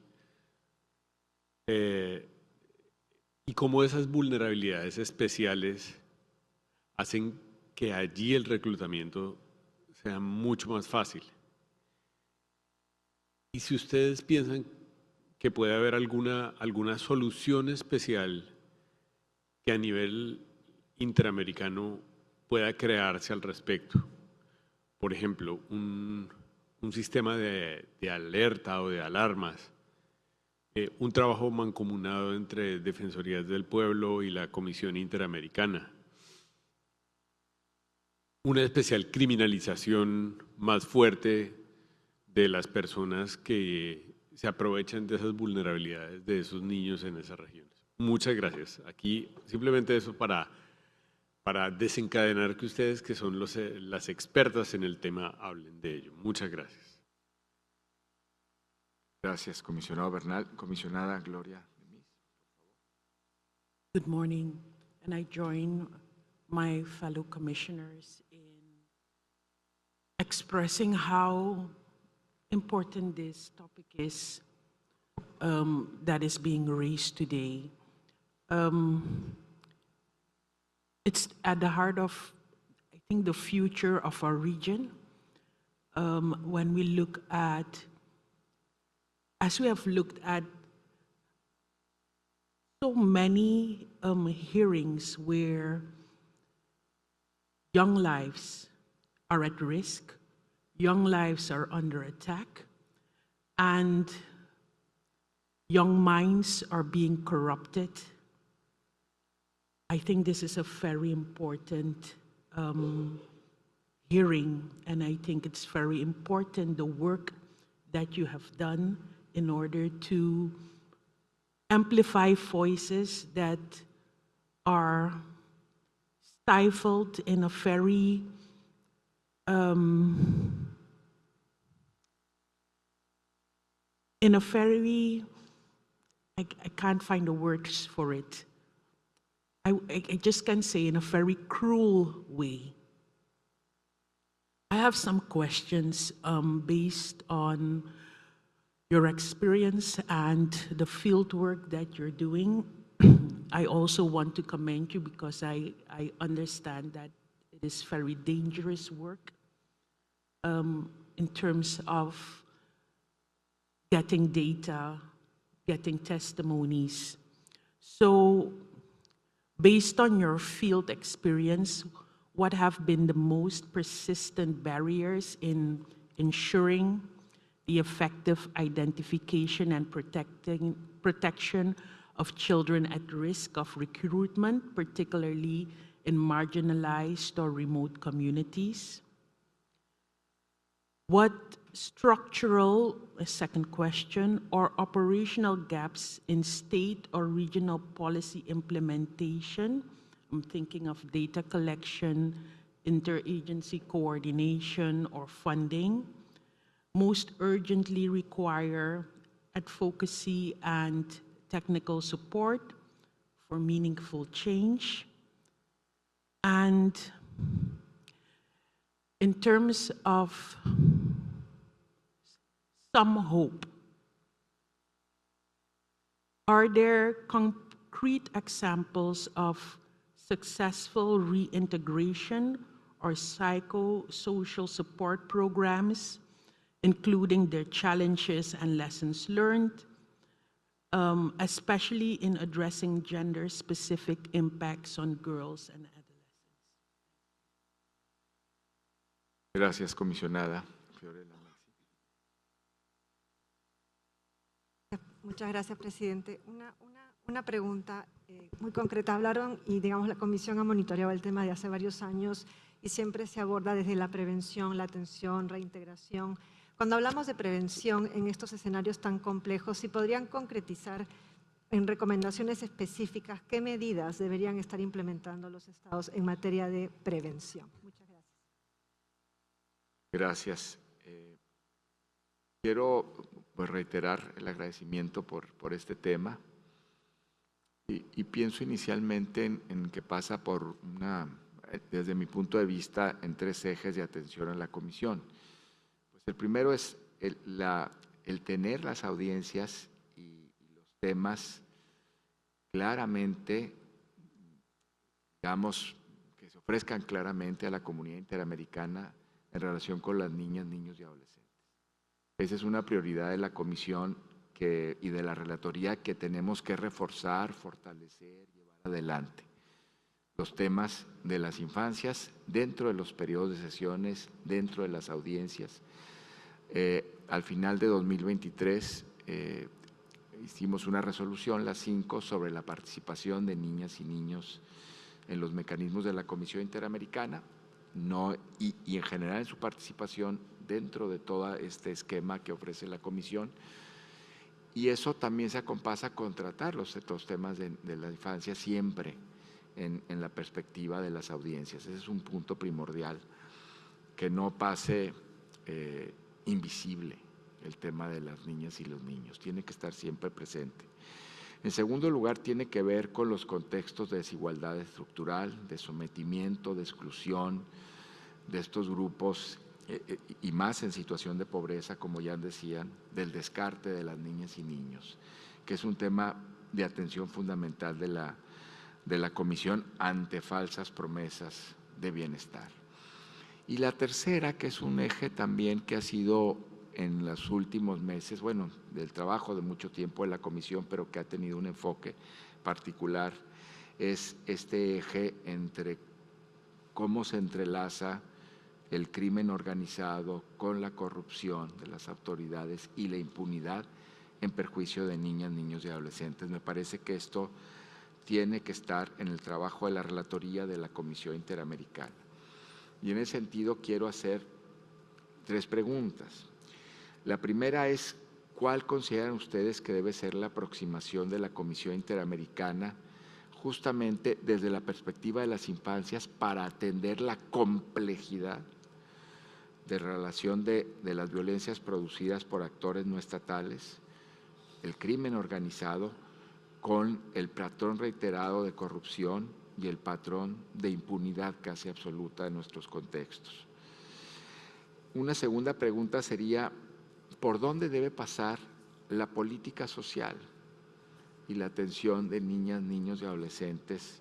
Speaker 7: Y cómo esas vulnerabilidades especiales hacen que allí el reclutamiento sea mucho más fácil. Y si ustedes piensan que puede haber alguna solución especial que a nivel interamericano pueda crearse al respecto. Por ejemplo, un sistema de alerta o de alarmas, un trabajo mancomunado entre Defensorías del Pueblo y la Comisión Interamericana, una especial criminalización más fuerte de las personas que se aprovechan de esas vulnerabilidades de esos niños en esas regiones. Muchas gracias. Aquí simplemente eso para desencadenar que ustedes, que son las expertas en el tema, hablen de ello. Muchas gracias.
Speaker 1: Gracias, comisionado Bernal. Comisionada Gloria.
Speaker 8: Good morning, and I join my fellow commissioners in expressing how important this topic is that is being raised today. It's at the heart of, I think, the future of our region. When we look at, as we have looked at so many hearings where young lives are at risk, young lives are under attack, and young minds are being corrupted. I think this is a very important hearing, and I think it's very important the work that you have done in order to amplify voices that are stifled in a very I can't find the words for it. I just can say in a very cruel way. I have some questions based on your experience and the field work that you're doing. I also want to commend you because I understand that it is very dangerous work in terms of getting data, getting testimonies. So based on your field experience, what have been the most persistent barriers in ensuring the effective identification and protection of children at risk of recruitment, particularly in marginalized or remote communities? What structural, a second question, or operational gaps in state or regional policy implementation? I'm thinking of data collection, interagency coordination, or funding, most urgently require advocacy and technical support for meaningful change. And in terms of some hope, are there concrete examples of successful reintegration or psychosocial support programs, including their challenges and lessons learned, especially in addressing gender-specific impacts on girls and adolescents?
Speaker 1: Gracias, comisionada. Fiorella.
Speaker 9: Muchas gracias, presidente. Una pregunta muy concreta. Hablaron y, digamos, la Comisión ha monitoreado el tema de hace varios años y siempre se aborda desde la prevención, la atención, reintegración. Cuando hablamos de prevención en estos escenarios tan complejos, ¿si podrían concretizar en recomendaciones específicas qué medidas deberían estar implementando los estados en materia de prevención? Muchas gracias.
Speaker 1: Gracias. quiero pues, reiterar el agradecimiento por este tema y pienso inicialmente en que pasa por desde mi punto de vista, en 3 ejes de atención a la comisión. Pues el primero es el tener las audiencias y los temas claramente, digamos, que se ofrezcan claramente a la comunidad interamericana en relación con las niñas, niños y adolescentes. Esa es una prioridad de la comisión y de la relatoría que tenemos que reforzar, fortalecer, llevar adelante. Los temas de las infancias dentro de los periodos de sesiones, dentro de las audiencias. Al final de 2023 hicimos una resolución, la 5, sobre la participación de niñas y niños en los mecanismos de la Comisión Interamericana y en general en su participación dentro de todo este esquema que ofrece la Comisión. Y eso también se acompasa con tratar los temas de la infancia siempre en la perspectiva de las audiencias. Ese es un punto primordial, que no pase invisible el tema de las niñas y los niños, tiene que estar siempre presente. En segundo lugar, tiene que ver con los contextos de desigualdad estructural, de sometimiento, de exclusión de estos grupos y más en situación de pobreza, como ya decían, del descarte de las niñas y niños, que es un tema de atención fundamental de la Comisión ante falsas promesas de bienestar. Y la tercera, que es un eje también que ha sido en los últimos meses, bueno, del trabajo de mucho tiempo de la Comisión, pero que ha tenido un enfoque particular, es este eje entre cómo se entrelaza el crimen organizado con la corrupción de las autoridades y la impunidad en perjuicio de niñas, niños y adolescentes. Me parece que esto tiene que estar en el trabajo de la relatoría de la Comisión Interamericana. Y en ese sentido quiero hacer 3 preguntas. La primera es, ¿cuál consideran ustedes que debe ser la aproximación de la Comisión Interamericana justamente desde la perspectiva de las infancias para atender la complejidad de relación de las violencias producidas por actores no estatales, el crimen organizado, con el patrón reiterado de corrupción y el patrón de impunidad casi absoluta en nuestros contextos? Una segunda pregunta sería, ¿por dónde debe pasar la política social y la atención de niñas, niños y adolescentes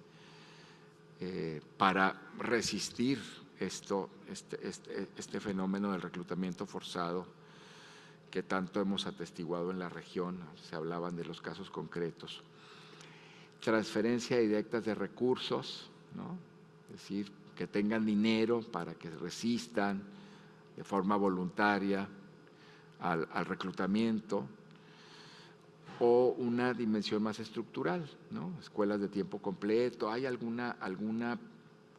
Speaker 1: para resistir este fenómeno del reclutamiento forzado que tanto hemos atestiguado en la región? Se hablaban de los casos concretos. Transferencia directas de recursos, ¿no? Es decir, que tengan dinero para que resistan de forma voluntaria al reclutamiento, o una dimensión más estructural, ¿no? Escuelas de tiempo completo. ¿Hay alguna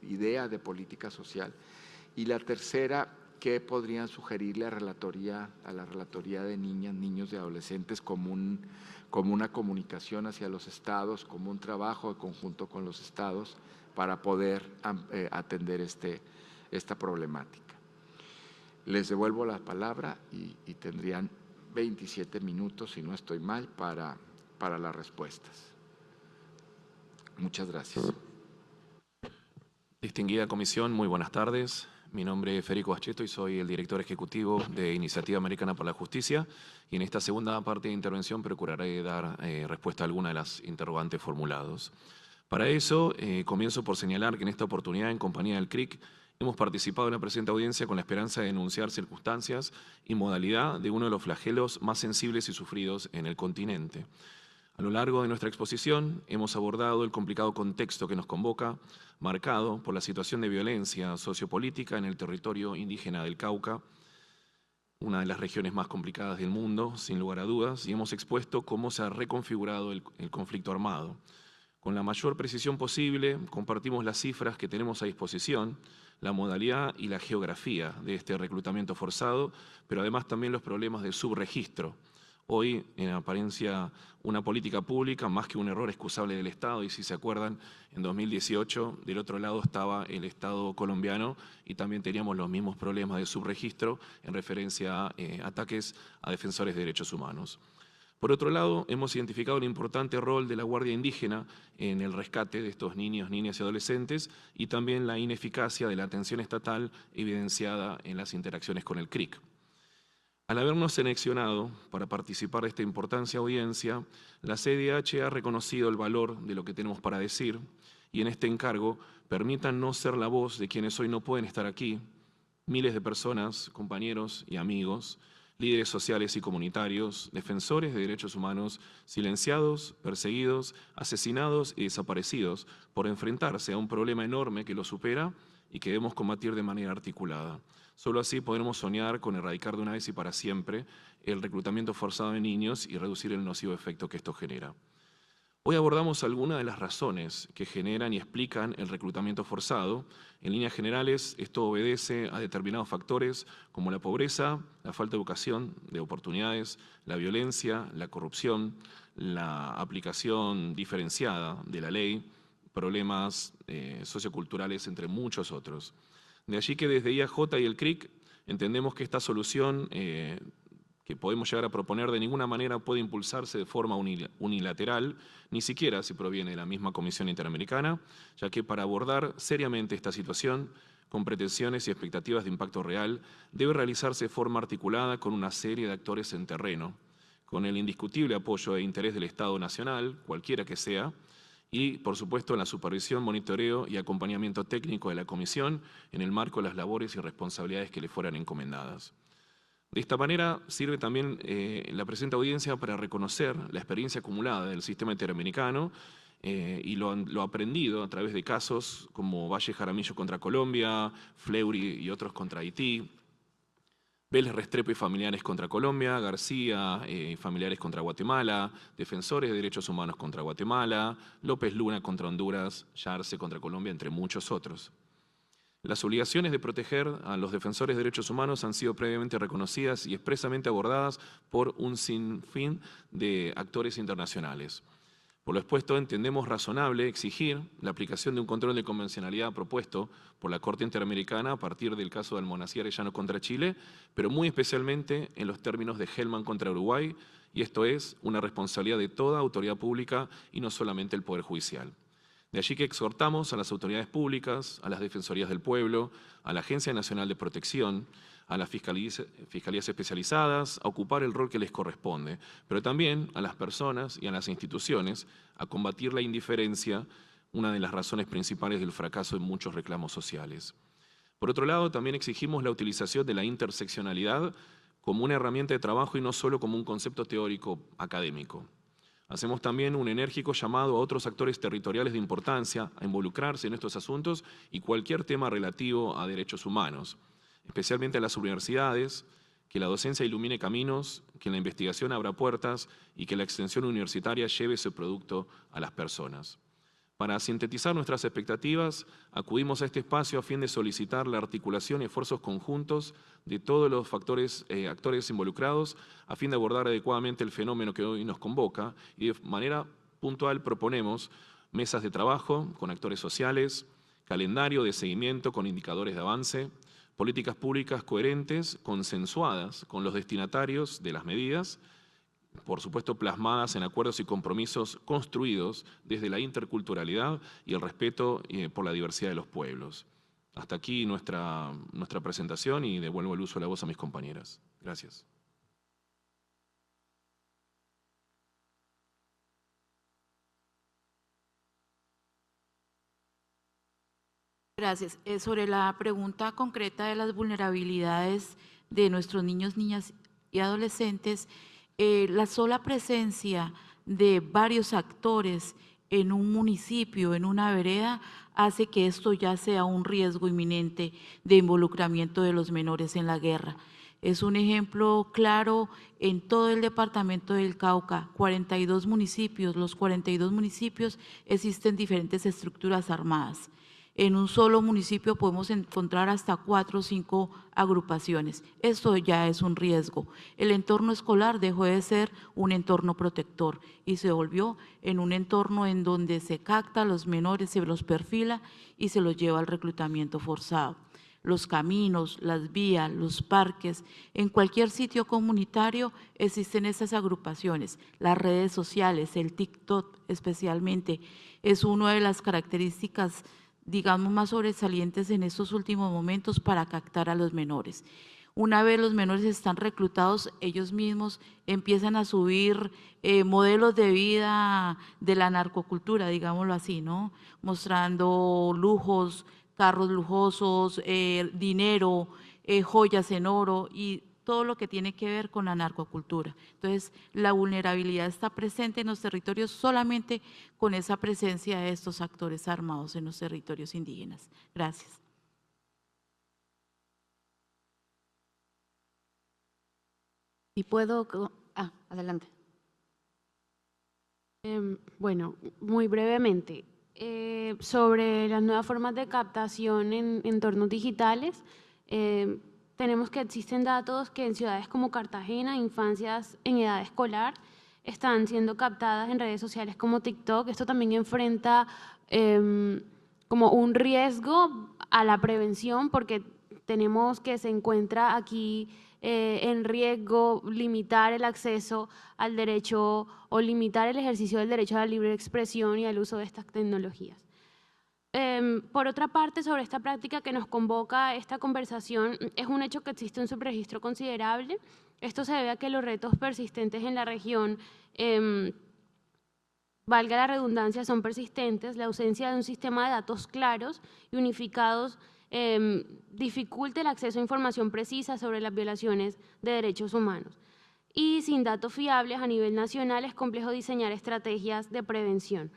Speaker 1: idea de política social? Y la tercera, ¿qué podrían sugerirle a la relatoría de niñas, niños y adolescentes como una comunicación hacia los estados, como un trabajo de conjunto con los estados para poder atender esta problemática? Les devuelvo la palabra y tendrían 27 minutos, si no estoy mal, para las respuestas. Muchas gracias.
Speaker 10: Distinguida comisión, muy buenas tardes. Mi nombre es Federico Bacheto y soy el director ejecutivo de Iniciativa Americana por la Justicia. Y en esta segunda parte de intervención procuraré dar respuesta a alguna de las interrogantes formulados. Para eso, comienzo por señalar que en esta oportunidad, en compañía del CRIC, hemos participado en la presente audiencia con la esperanza de denunciar circunstancias y modalidad de uno de los flagelos más sensibles y sufridos en el continente. A lo largo de nuestra exposición hemos abordado el complicado contexto que nos convoca, marcado por la situación de violencia sociopolítica en el territorio indígena del Cauca, una de las regiones más complicadas del mundo, sin lugar a dudas, y hemos expuesto cómo se ha reconfigurado el conflicto armado. Con la mayor precisión posible, compartimos las cifras que tenemos a disposición, la modalidad y la geografía de este reclutamiento forzado, pero además también los problemas de subregistro Hoy, en apariencia, una política pública más que un error excusable del Estado, y si se acuerdan, en 2018 del otro lado estaba el Estado colombiano y también teníamos los mismos problemas de subregistro en referencia a ataques a defensores de derechos humanos. Por otro lado, hemos identificado el importante rol de la Guardia Indígena en el rescate de estos niños, niñas y adolescentes y también la ineficacia de la atención estatal evidenciada en las interacciones con el CRIC. Al habernos seleccionado para participar de esta importante audiencia, la CIDH ha reconocido el valor de lo que tenemos para decir y en este encargo permítannos ser la voz de quienes hoy no pueden estar aquí, miles de personas, compañeros y amigos, líderes sociales y comunitarios, defensores de derechos humanos, silenciados, perseguidos, asesinados y desaparecidos por enfrentarse a un problema enorme que los supera y que debemos combatir de manera articulada. Solo así podremos soñar con erradicar de una vez y para siempre el reclutamiento forzado de niños y reducir el nocivo efecto que esto genera. Hoy abordamos algunas de las razones que generan y explican el reclutamiento forzado. En líneas generales, esto obedece a determinados factores como la pobreza, la falta de educación, de oportunidades, la violencia, la corrupción, la aplicación diferenciada de la ley, problemas socioculturales, entre muchos otros. De allí que desde IAJ y el CRIC entendemos que esta solución que podemos llegar a proponer de ninguna manera puede impulsarse de forma unilateral, ni siquiera si proviene de la misma Comisión Interamericana, ya que para abordar seriamente esta situación, con pretensiones y expectativas de impacto real, debe realizarse de forma articulada con una serie de actores en terreno, con el indiscutible apoyo e interés del Estado Nacional, cualquiera que sea, y, por supuesto, en la supervisión, monitoreo y acompañamiento técnico de la Comisión en el marco de las labores y responsabilidades que le fueran encomendadas. De esta manera sirve también la presente audiencia para reconocer la experiencia acumulada del sistema interamericano y lo aprendido a través de casos como Valle Jaramillo contra Colombia, Fleury y otros contra Haití, Vélez Restrepo y familiares contra Colombia, García y familiares contra Guatemala, Defensores de Derechos Humanos contra Guatemala, López Luna contra Honduras, Yarce contra Colombia, entre muchos otros. Las obligaciones de proteger a los defensores de derechos humanos han sido previamente reconocidas y expresamente abordadas por un sinfín de actores internacionales. Por lo expuesto, entendemos razonable exigir la aplicación de un control de convencionalidad propuesto por la Corte Interamericana a partir del caso de Almonacía Arellano contra Chile, pero muy especialmente en los términos de Hellman contra Uruguay, y esto es una responsabilidad de toda autoridad pública y no solamente el Poder Judicial. De allí que exhortamos a las autoridades públicas, a las Defensorías del Pueblo, a la Agencia Nacional de Protección, a las fiscalías especializadas a ocupar el rol que les corresponde, pero también a las personas y a las instituciones a combatir la indiferencia, una de las razones principales del fracaso en muchos reclamos sociales. Por otro lado, también exigimos la utilización de la interseccionalidad como una herramienta de trabajo y no solo como un concepto teórico académico. Hacemos también un enérgico llamado a otros actores territoriales de importancia a involucrarse en estos asuntos y cualquier tema relativo a derechos humanos, especialmente a las universidades, que la docencia ilumine caminos, que la investigación abra puertas y que la extensión universitaria lleve ese producto a las personas. Para sintetizar nuestras expectativas, acudimos a este espacio a fin de solicitar la articulación y esfuerzos conjuntos de todos los actores involucrados a fin de abordar adecuadamente el fenómeno que hoy nos convoca y de manera puntual proponemos mesas de trabajo con actores sociales, calendario de seguimiento con indicadores de avance, políticas públicas coherentes, consensuadas con los destinatarios de las medidas, por supuesto plasmadas en acuerdos y compromisos construidos desde la interculturalidad y el respeto por la diversidad de los pueblos. Hasta aquí nuestra presentación y devuelvo el uso de la voz a mis compañeras. Gracias.
Speaker 3: Gracias. Sobre la pregunta concreta de las vulnerabilidades de nuestros niños, niñas y adolescentes, la sola presencia de varios actores en un municipio, en una vereda, hace que esto ya sea un riesgo inminente de involucramiento de los menores en la guerra. Es un ejemplo claro en todo el departamento del Cauca, 42 municipios, los 42 municipios existen diferentes estructuras armadas. En un solo municipio podemos encontrar hasta 4 o 5 agrupaciones. Esto ya es un riesgo. El entorno escolar dejó de ser un entorno protector y se volvió en un entorno en donde se capta a los menores, se los perfila y se los lleva al reclutamiento forzado. Los caminos, las vías, los parques, en cualquier sitio comunitario existen estas agrupaciones. Las redes sociales, el TikTok especialmente, es una de las características, digamos, más sobresalientes en estos últimos momentos para captar a los menores. Una vez los menores están reclutados, ellos mismos empiezan a subir modelos de vida de la narcocultura, digámoslo así, ¿no? Mostrando lujos, carros lujosos, dinero, joyas en oro y todo lo que tiene que ver con la narcocultura. Entonces, la vulnerabilidad está presente en los territorios solamente con esa presencia de estos actores armados en los territorios indígenas. Gracias.
Speaker 5: Y puedo… adelante.
Speaker 4: Bueno, muy brevemente. Sobre las nuevas formas de captación en entornos digitales, tenemos que existen datos que en ciudades como Cartagena, infancias en edad escolar, están siendo captadas en redes sociales como TikTok. Esto también enfrenta como un riesgo a la prevención, porque tenemos que se encuentra aquí en riesgo limitar el acceso al derecho o limitar el ejercicio del derecho a la libre expresión y al uso de estas tecnologías. Por otra parte, sobre esta práctica que nos convoca esta conversación, es un hecho que existe un subregistro considerable. Esto se debe a que los retos persistentes en la región, valga la redundancia, son persistentes. La ausencia de un sistema de datos claros y unificados dificulta el acceso a información precisa sobre las violaciones de derechos humanos. Y sin datos fiables a nivel nacional es complejo diseñar estrategias de prevención.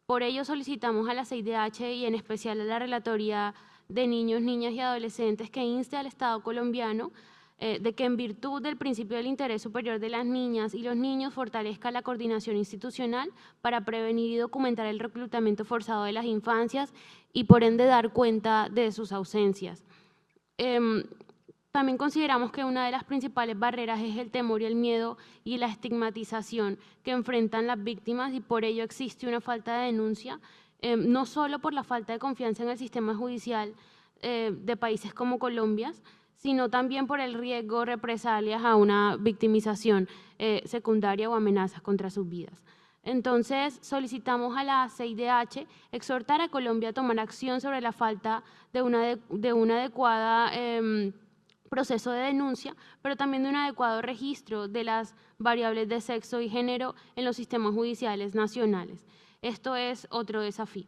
Speaker 4: Por ello solicitamos a la CIDH y en especial a la Relatoría de Niños, Niñas y Adolescentes que inste al Estado colombiano de que en virtud del principio del interés superior de las niñas y los niños fortalezca la coordinación institucional para prevenir y documentar el reclutamiento forzado de las infancias y por ende dar cuenta de sus ausencias. También consideramos que una de las principales barreras es el temor y el miedo y la estigmatización que enfrentan las víctimas y por ello existe una falta de denuncia, no solo por la falta de confianza en el sistema judicial de países como Colombia, sino también por el riesgo de represalias a una victimización secundaria o amenazas contra sus vidas. Entonces, solicitamos a la CIDH exhortar a Colombia a tomar acción sobre la falta de una adecuada proceso de denuncia, pero también de un adecuado registro de las variables de sexo y género en los sistemas judiciales nacionales. Esto es otro desafío.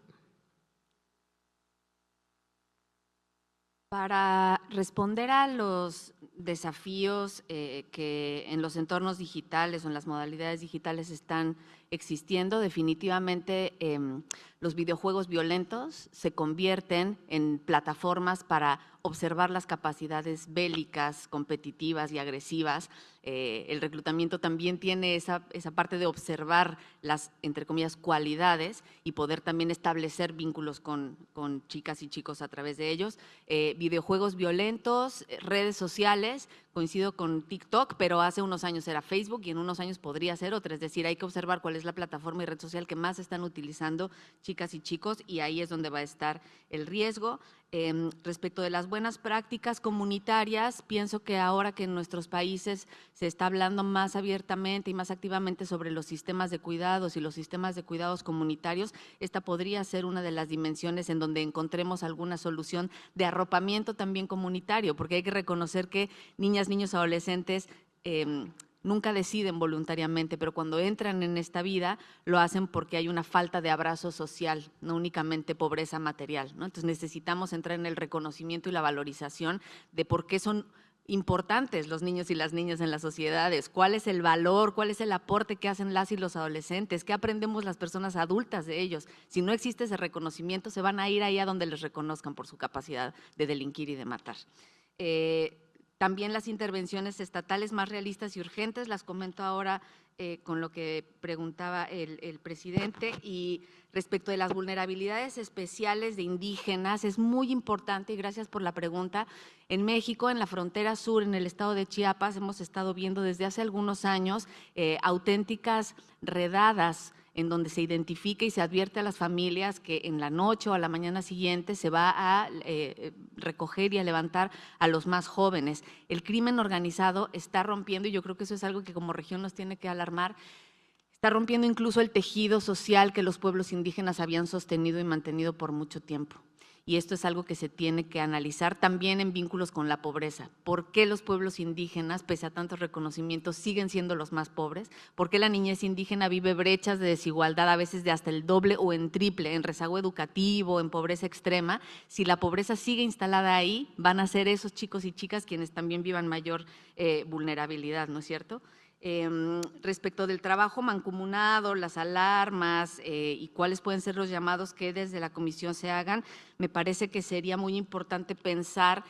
Speaker 5: Para responder a los desafíos que en los entornos digitales o en las modalidades digitales están existiendo, definitivamente los videojuegos violentos se convierten en plataformas para observar las capacidades bélicas, competitivas y agresivas. El reclutamiento también tiene esa parte de observar las, entre comillas, cualidades y poder también establecer vínculos con chicas y chicos a través de ellos. Videojuegos violentos, redes sociales, coincido con TikTok, pero hace unos años era Facebook y en unos años podría ser otra, es decir, hay que observar cuál es la plataforma y red social que más están utilizando chicas y chicos y ahí es donde va a estar el riesgo. Respecto de las buenas prácticas comunitarias, pienso que ahora que en nuestros países se está hablando más abiertamente y más activamente sobre los sistemas de cuidados y los sistemas de cuidados comunitarios, esta podría ser una de las dimensiones en donde encontremos alguna solución de arropamiento también comunitario, porque hay que reconocer que niñas, niños, adolescentes nunca deciden voluntariamente, pero cuando entran en esta vida lo hacen porque hay una falta de abrazo social, no únicamente pobreza material, ¿no? Entonces necesitamos entrar en el reconocimiento y la valorización de por qué son importantes los niños y las niñas en las sociedades, cuál es el valor, cuál es el aporte que hacen las y los adolescentes, qué aprendemos las personas adultas de ellos. Si no existe ese reconocimiento, se van a ir ahí a donde les reconozcan por su capacidad de delinquir y de matar. También las intervenciones estatales más realistas y urgentes, las comento ahora con lo que preguntaba el presidente, y respecto de las vulnerabilidades especiales de indígenas, es muy importante, y gracias por la pregunta. En México, en la frontera sur, en el estado de Chiapas, hemos estado viendo desde hace algunos años auténticas redadas en donde se identifica y se advierte a las familias que en la noche o a la mañana siguiente se va a recoger y a levantar a los más jóvenes. El crimen organizado está rompiendo, y yo creo que eso es algo que como región nos tiene que alarmar, está rompiendo incluso el tejido social que los pueblos indígenas habían sostenido y mantenido por mucho tiempo. Y esto es algo que se tiene que analizar también en vínculos con la pobreza. ¿Por qué los pueblos indígenas, pese a tantos reconocimientos, siguen siendo los más pobres? ¿Por qué la niñez indígena vive brechas de desigualdad, a veces de hasta el doble o en triple, en rezago educativo, en pobreza extrema? Si la pobreza sigue instalada ahí, van a ser esos chicos y chicas quienes también vivan mayor vulnerabilidad, ¿no es cierto? Respecto del trabajo mancomunado, las alarmas y cuáles pueden ser los llamados que desde la comisión se hagan, me parece que sería muy importante pensar,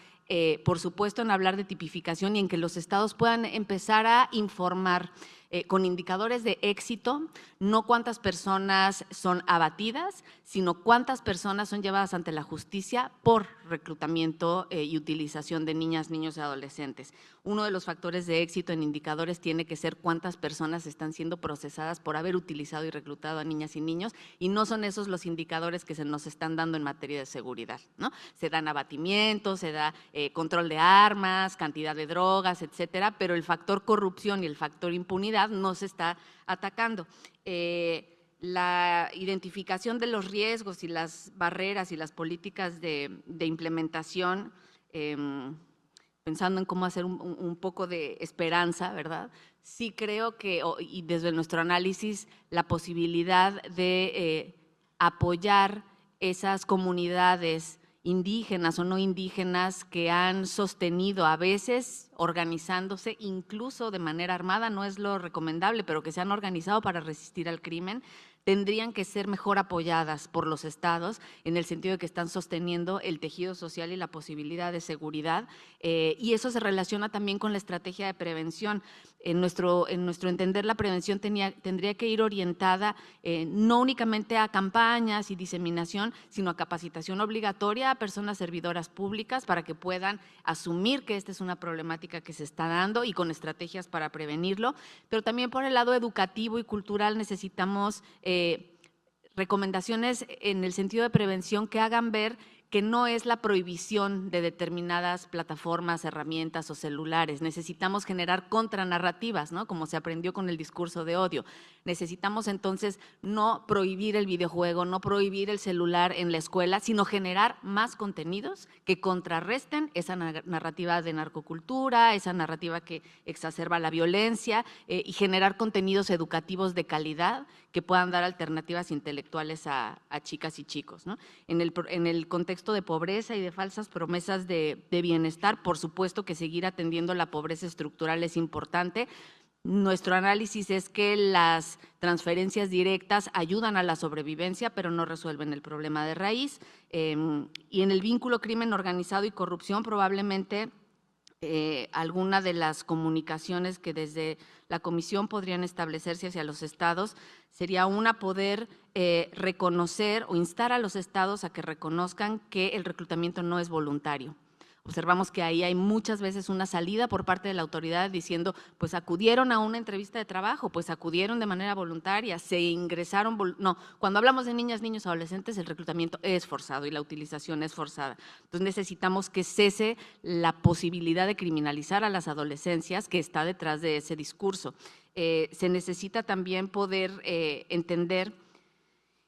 Speaker 5: por supuesto, en hablar de tipificación y en que los estados puedan empezar a informar con indicadores de éxito, no cuántas personas son abatidas, sino cuántas personas son llevadas ante la justicia por reclutamiento y utilización de niñas, niños y adolescentes. Uno de los factores de éxito en indicadores tiene que ser cuántas personas están siendo procesadas por haber utilizado y reclutado a niñas y niños, y no son esos los indicadores que se nos están dando en materia de seguridad, ¿no? Se dan abatimientos, se da control de armas, cantidad de drogas, etcétera, pero el factor corrupción y el factor impunidad no se está atacando. La identificación de los riesgos y las barreras y las políticas de implementación, pensando en cómo hacer un poco de esperanza, ¿verdad? Sí creo que, y desde nuestro análisis, la posibilidad de apoyar esas comunidades indígenas o no indígenas que han sostenido, a veces organizándose incluso de manera armada, no es lo recomendable, pero que se han organizado para resistir al crimen, tendrían que ser mejor apoyadas por los estados en el sentido de que están sosteniendo el tejido social y la posibilidad de seguridad, y eso se relaciona también con la estrategia de prevención. En nuestro entender, la prevención tendría que ir orientada no únicamente a campañas y diseminación, sino a capacitación obligatoria a personas servidoras públicas para que puedan asumir que esta es una problemática que se está dando y con estrategias para prevenirlo, pero también por el lado educativo y cultural necesitamos recomendaciones en el sentido de prevención que hagan ver que no es la prohibición de determinadas plataformas, herramientas o celulares. Necesitamos generar contranarrativas, ¿no? Como se aprendió con el discurso de odio. Necesitamos entonces no prohibir el videojuego, no prohibir el celular en la escuela, sino generar más contenidos que contrarresten esa narrativa de narcocultura, esa narrativa que exacerba la violencia, y generar contenidos educativos de calidad que puedan dar alternativas intelectuales a chicas y chicos, ¿no? En el contexto de pobreza y de falsas promesas de bienestar, por supuesto que seguir atendiendo la pobreza estructural es importante. Nuestro análisis es que las transferencias directas ayudan a la sobrevivencia, pero no resuelven el problema de raíz. Y en el vínculo crimen organizado y corrupción, probablemente alguna de las comunicaciones que desde la comisión podrían establecerse hacia los estados sería poder reconocer o instar a los estados a que reconozcan que el reclutamiento no es voluntario. Observamos que ahí hay muchas veces una salida por parte de la autoridad diciendo, pues acudieron a una entrevista de trabajo, pues acudieron de manera voluntaria, se ingresaron, no, cuando hablamos de niñas, niños, adolescentes, el reclutamiento es forzado y la utilización es forzada. Entonces necesitamos que cese la posibilidad de criminalizar a las adolescencias que está detrás de ese discurso. Se necesita también poder entender,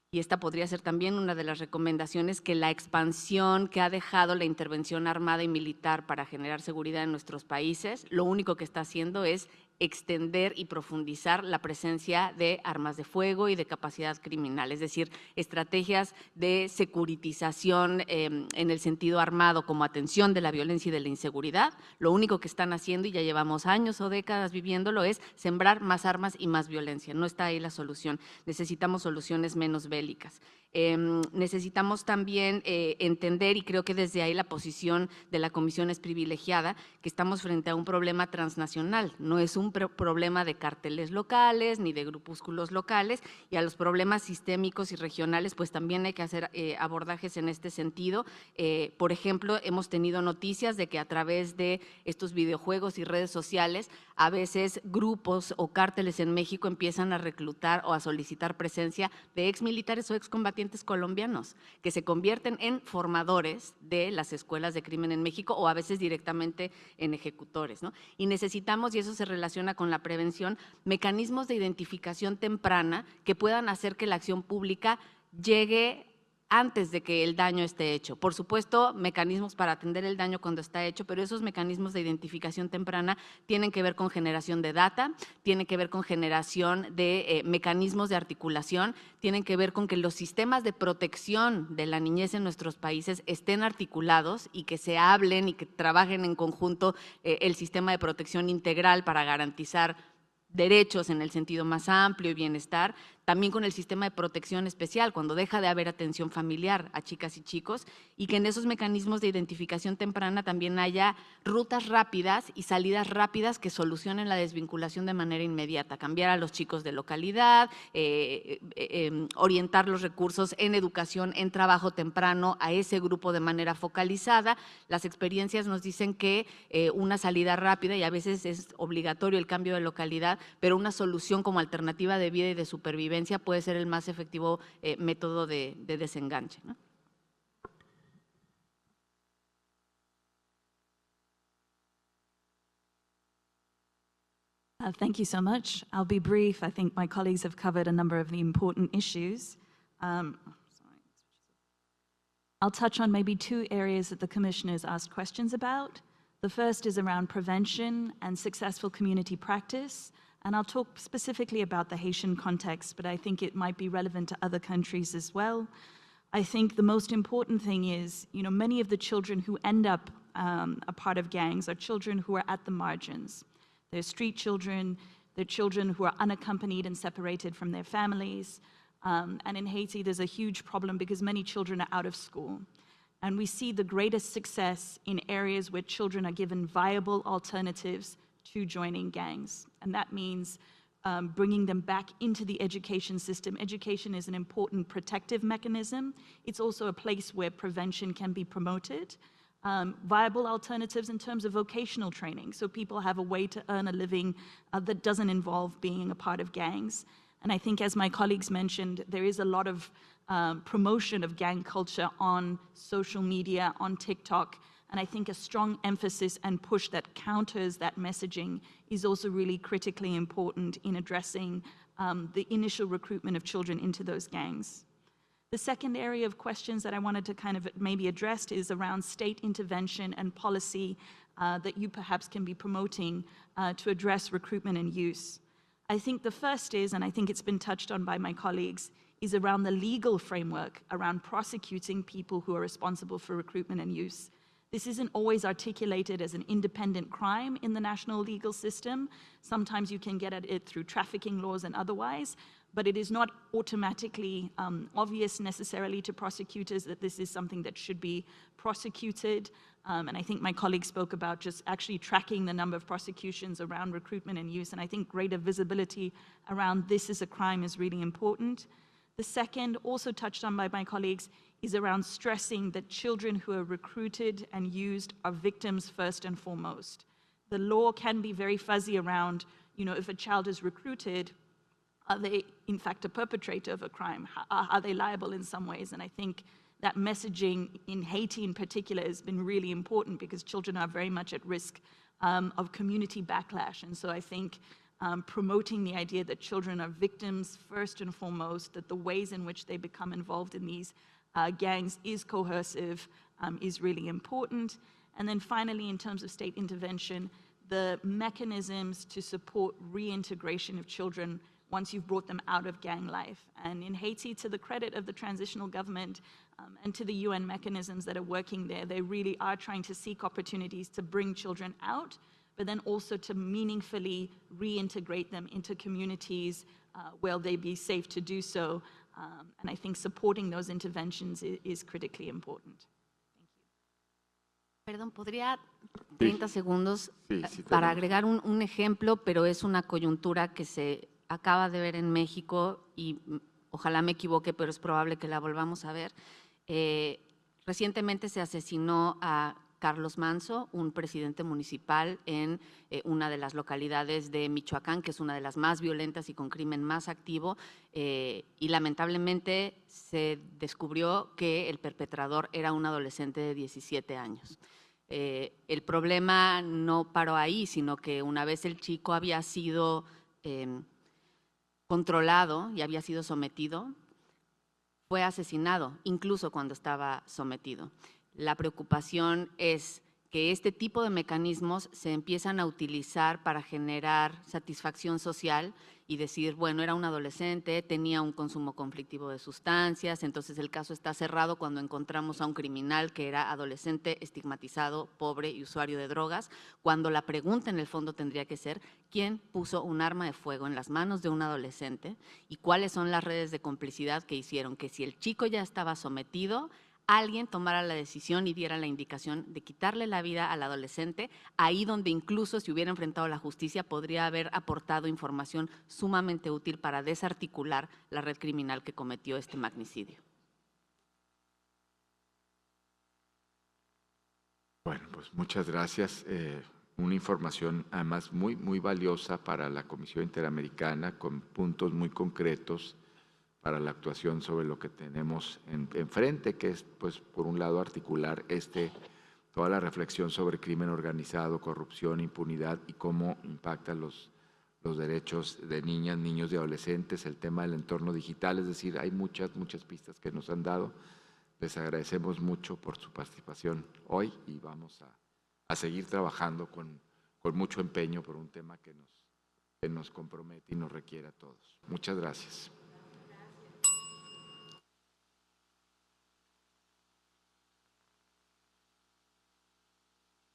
Speaker 5: y esta podría ser también una de las recomendaciones, que la expansión que ha dejado la intervención armada y militar para generar seguridad en nuestros países, lo único que está haciendo es extender y profundizar la presencia de armas de fuego y de capacidad criminal, es decir, estrategias de securitización en el sentido armado como atención de la violencia y de la inseguridad. Lo único que están haciendo, y ya llevamos años o décadas viviéndolo, es sembrar más armas y más violencia. No está ahí la solución. Necesitamos soluciones menos bélicas. Necesitamos también entender, y creo que desde ahí la posición de la Comisión es privilegiada, que estamos frente a un problema transnacional, no es un un problema de cárteles locales ni de grupúsculos locales, y a los problemas sistémicos y regionales pues también hay que hacer abordajes en este sentido. Por ejemplo, hemos tenido noticias de que a través de estos videojuegos y redes sociales a veces grupos o cárteles en México empiezan a reclutar o a solicitar presencia de exmilitares o excombatientes colombianos que se convierten en formadores de las escuelas de crimen en México o a veces directamente en ejecutores, ¿no? Y necesitamos, y eso se relaciona con la prevención, mecanismos de identificación temprana que puedan hacer que la acción pública llegue antes de que el daño esté hecho. Por supuesto, mecanismos para atender el daño cuando está hecho, pero esos mecanismos de identificación temprana tienen que ver con generación de data, tienen que ver con generación de mecanismos de articulación, tienen que ver con que los sistemas de protección de la niñez en nuestros países estén articulados y que se hablen y que trabajen en conjunto el sistema de protección integral para garantizar derechos en el sentido más amplio y bienestar, también con el sistema de protección especial, cuando deja de haber atención familiar a chicas y chicos, y que en esos mecanismos de identificación temprana también haya rutas rápidas y salidas rápidas que solucionen la desvinculación de manera inmediata, cambiar a los chicos de localidad, orientar los recursos en educación, en trabajo temprano a ese grupo de manera focalizada. Las experiencias nos dicen que una salida rápida, y a veces es obligatorio el cambio de localidad, pero una solución como alternativa de vida y de supervivencia puede ser el más efectivo método de desenganche, ¿no?
Speaker 2: Thank you so much. I'll be brief. I think my colleagues have covered a number of the important issues. I'll touch on maybe two areas that the commissioners asked questions about. The first is around prevention and successful community practice. And I'll talk specifically about the Haitian context, but I think it might be relevant to other countries as well. I think the most important thing is, many of the children who end up a part of gangs are children who are at the margins. They're street children, they're children who are unaccompanied and separated from their families. And in Haiti, there's a huge problem because many children are out of school. And we see the greatest success in areas where children are given viable alternatives to joining gangs. And that means bringing them back into the education system. Education is an important protective mechanism. It's also a place where prevention can be promoted. Viable alternatives in terms of vocational training, so people have a way to earn a living that doesn't involve being a part of gangs. And I think, as my colleagues mentioned, there is a lot of promotion of gang culture on social media, on TikTok. And I think a strong emphasis and push that counters that messaging is also really critically important in addressing the initial recruitment of children into those gangs. The second area of questions that I wanted to kind of maybe address is around state intervention and policy that you perhaps can be promoting to address recruitment and use. I think the first is, and I think it's been touched on by my colleagues, is around the legal framework around prosecuting people who are responsible for recruitment and use. This isn't always articulated as an independent crime in the national legal system. Sometimes you can get at it through trafficking laws and otherwise, but it is not automatically obvious necessarily to prosecutors that this is something that should be prosecuted. And I think my colleague spoke about just actually tracking the number of prosecutions around recruitment and use, and I think greater visibility around this as a crime is really important. The second, also touched on by my colleagues, is around stressing that children who are recruited and used are victims first and foremost. The law can be very fuzzy around, if a child is recruited, are they in fact a perpetrator of a crime? Are they liable in some ways? And I think that messaging in Haiti in particular has been really important because children are very much at risk of community backlash. And so I think promoting the idea that children are victims first and foremost, that the ways in which they become involved in these gangs is coercive, is really important. And then finally, in terms of state intervention, the mechanisms to support reintegration of children once you've brought them out of gang life. And in Haiti, to the credit of the transitional government and to the UN mechanisms that are working there, they really are trying to seek opportunities to bring children out, but then also to meaningfully reintegrate them into communities where they be safe to do so. And I think supporting those interventions is critically important.
Speaker 5: Perdón, ¿podría 30 segundos
Speaker 1: Sí, sí
Speaker 5: para
Speaker 1: tenemos.
Speaker 5: agregar un ejemplo, pero es una coyuntura que se acaba de ver en México y ojalá me equivoque, pero es probable que la volvamos a ver. Recientemente se asesinó a Carlos Manso, un presidente municipal en una de las localidades de Michoacán, que es una de las más violentas y con crimen más activo, y lamentablemente se descubrió que el perpetrador era un adolescente de 17 años. El problema no paró ahí, sino que una vez el chico había sido controlado y había sido sometido, fue asesinado, incluso cuando estaba sometido. La preocupación es que este tipo de mecanismos se empiezan a utilizar para generar satisfacción social y decir, bueno, era un adolescente, tenía un consumo conflictivo de sustancias, entonces el caso está cerrado cuando encontramos a un criminal que era adolescente, estigmatizado, pobre y usuario de drogas, cuando la pregunta en el fondo tendría que ser, ¿quién puso un arma de fuego en las manos de un adolescente y cuáles son las redes de complicidad que hicieron que si el chico ya estaba sometido, alguien tomara la decisión y diera la indicación de quitarle la vida al adolescente, ahí donde incluso si hubiera enfrentado la justicia podría haber aportado información sumamente útil para desarticular la red criminal que cometió este magnicidio.
Speaker 1: Bueno, pues muchas gracias. Una información además muy valiosa para la Comisión Interamericana, con puntos muy concretos para la actuación sobre lo que tenemos enfrente, que es, pues, por un lado, articular toda la reflexión sobre crimen organizado, corrupción, impunidad y cómo impactan los derechos de niñas, niños y adolescentes, el tema del entorno digital, es decir, hay muchas pistas que nos han dado. Les agradecemos mucho por su participación hoy y vamos a seguir trabajando con mucho empeño por un tema que nos compromete y nos requiere a todos. Muchas gracias.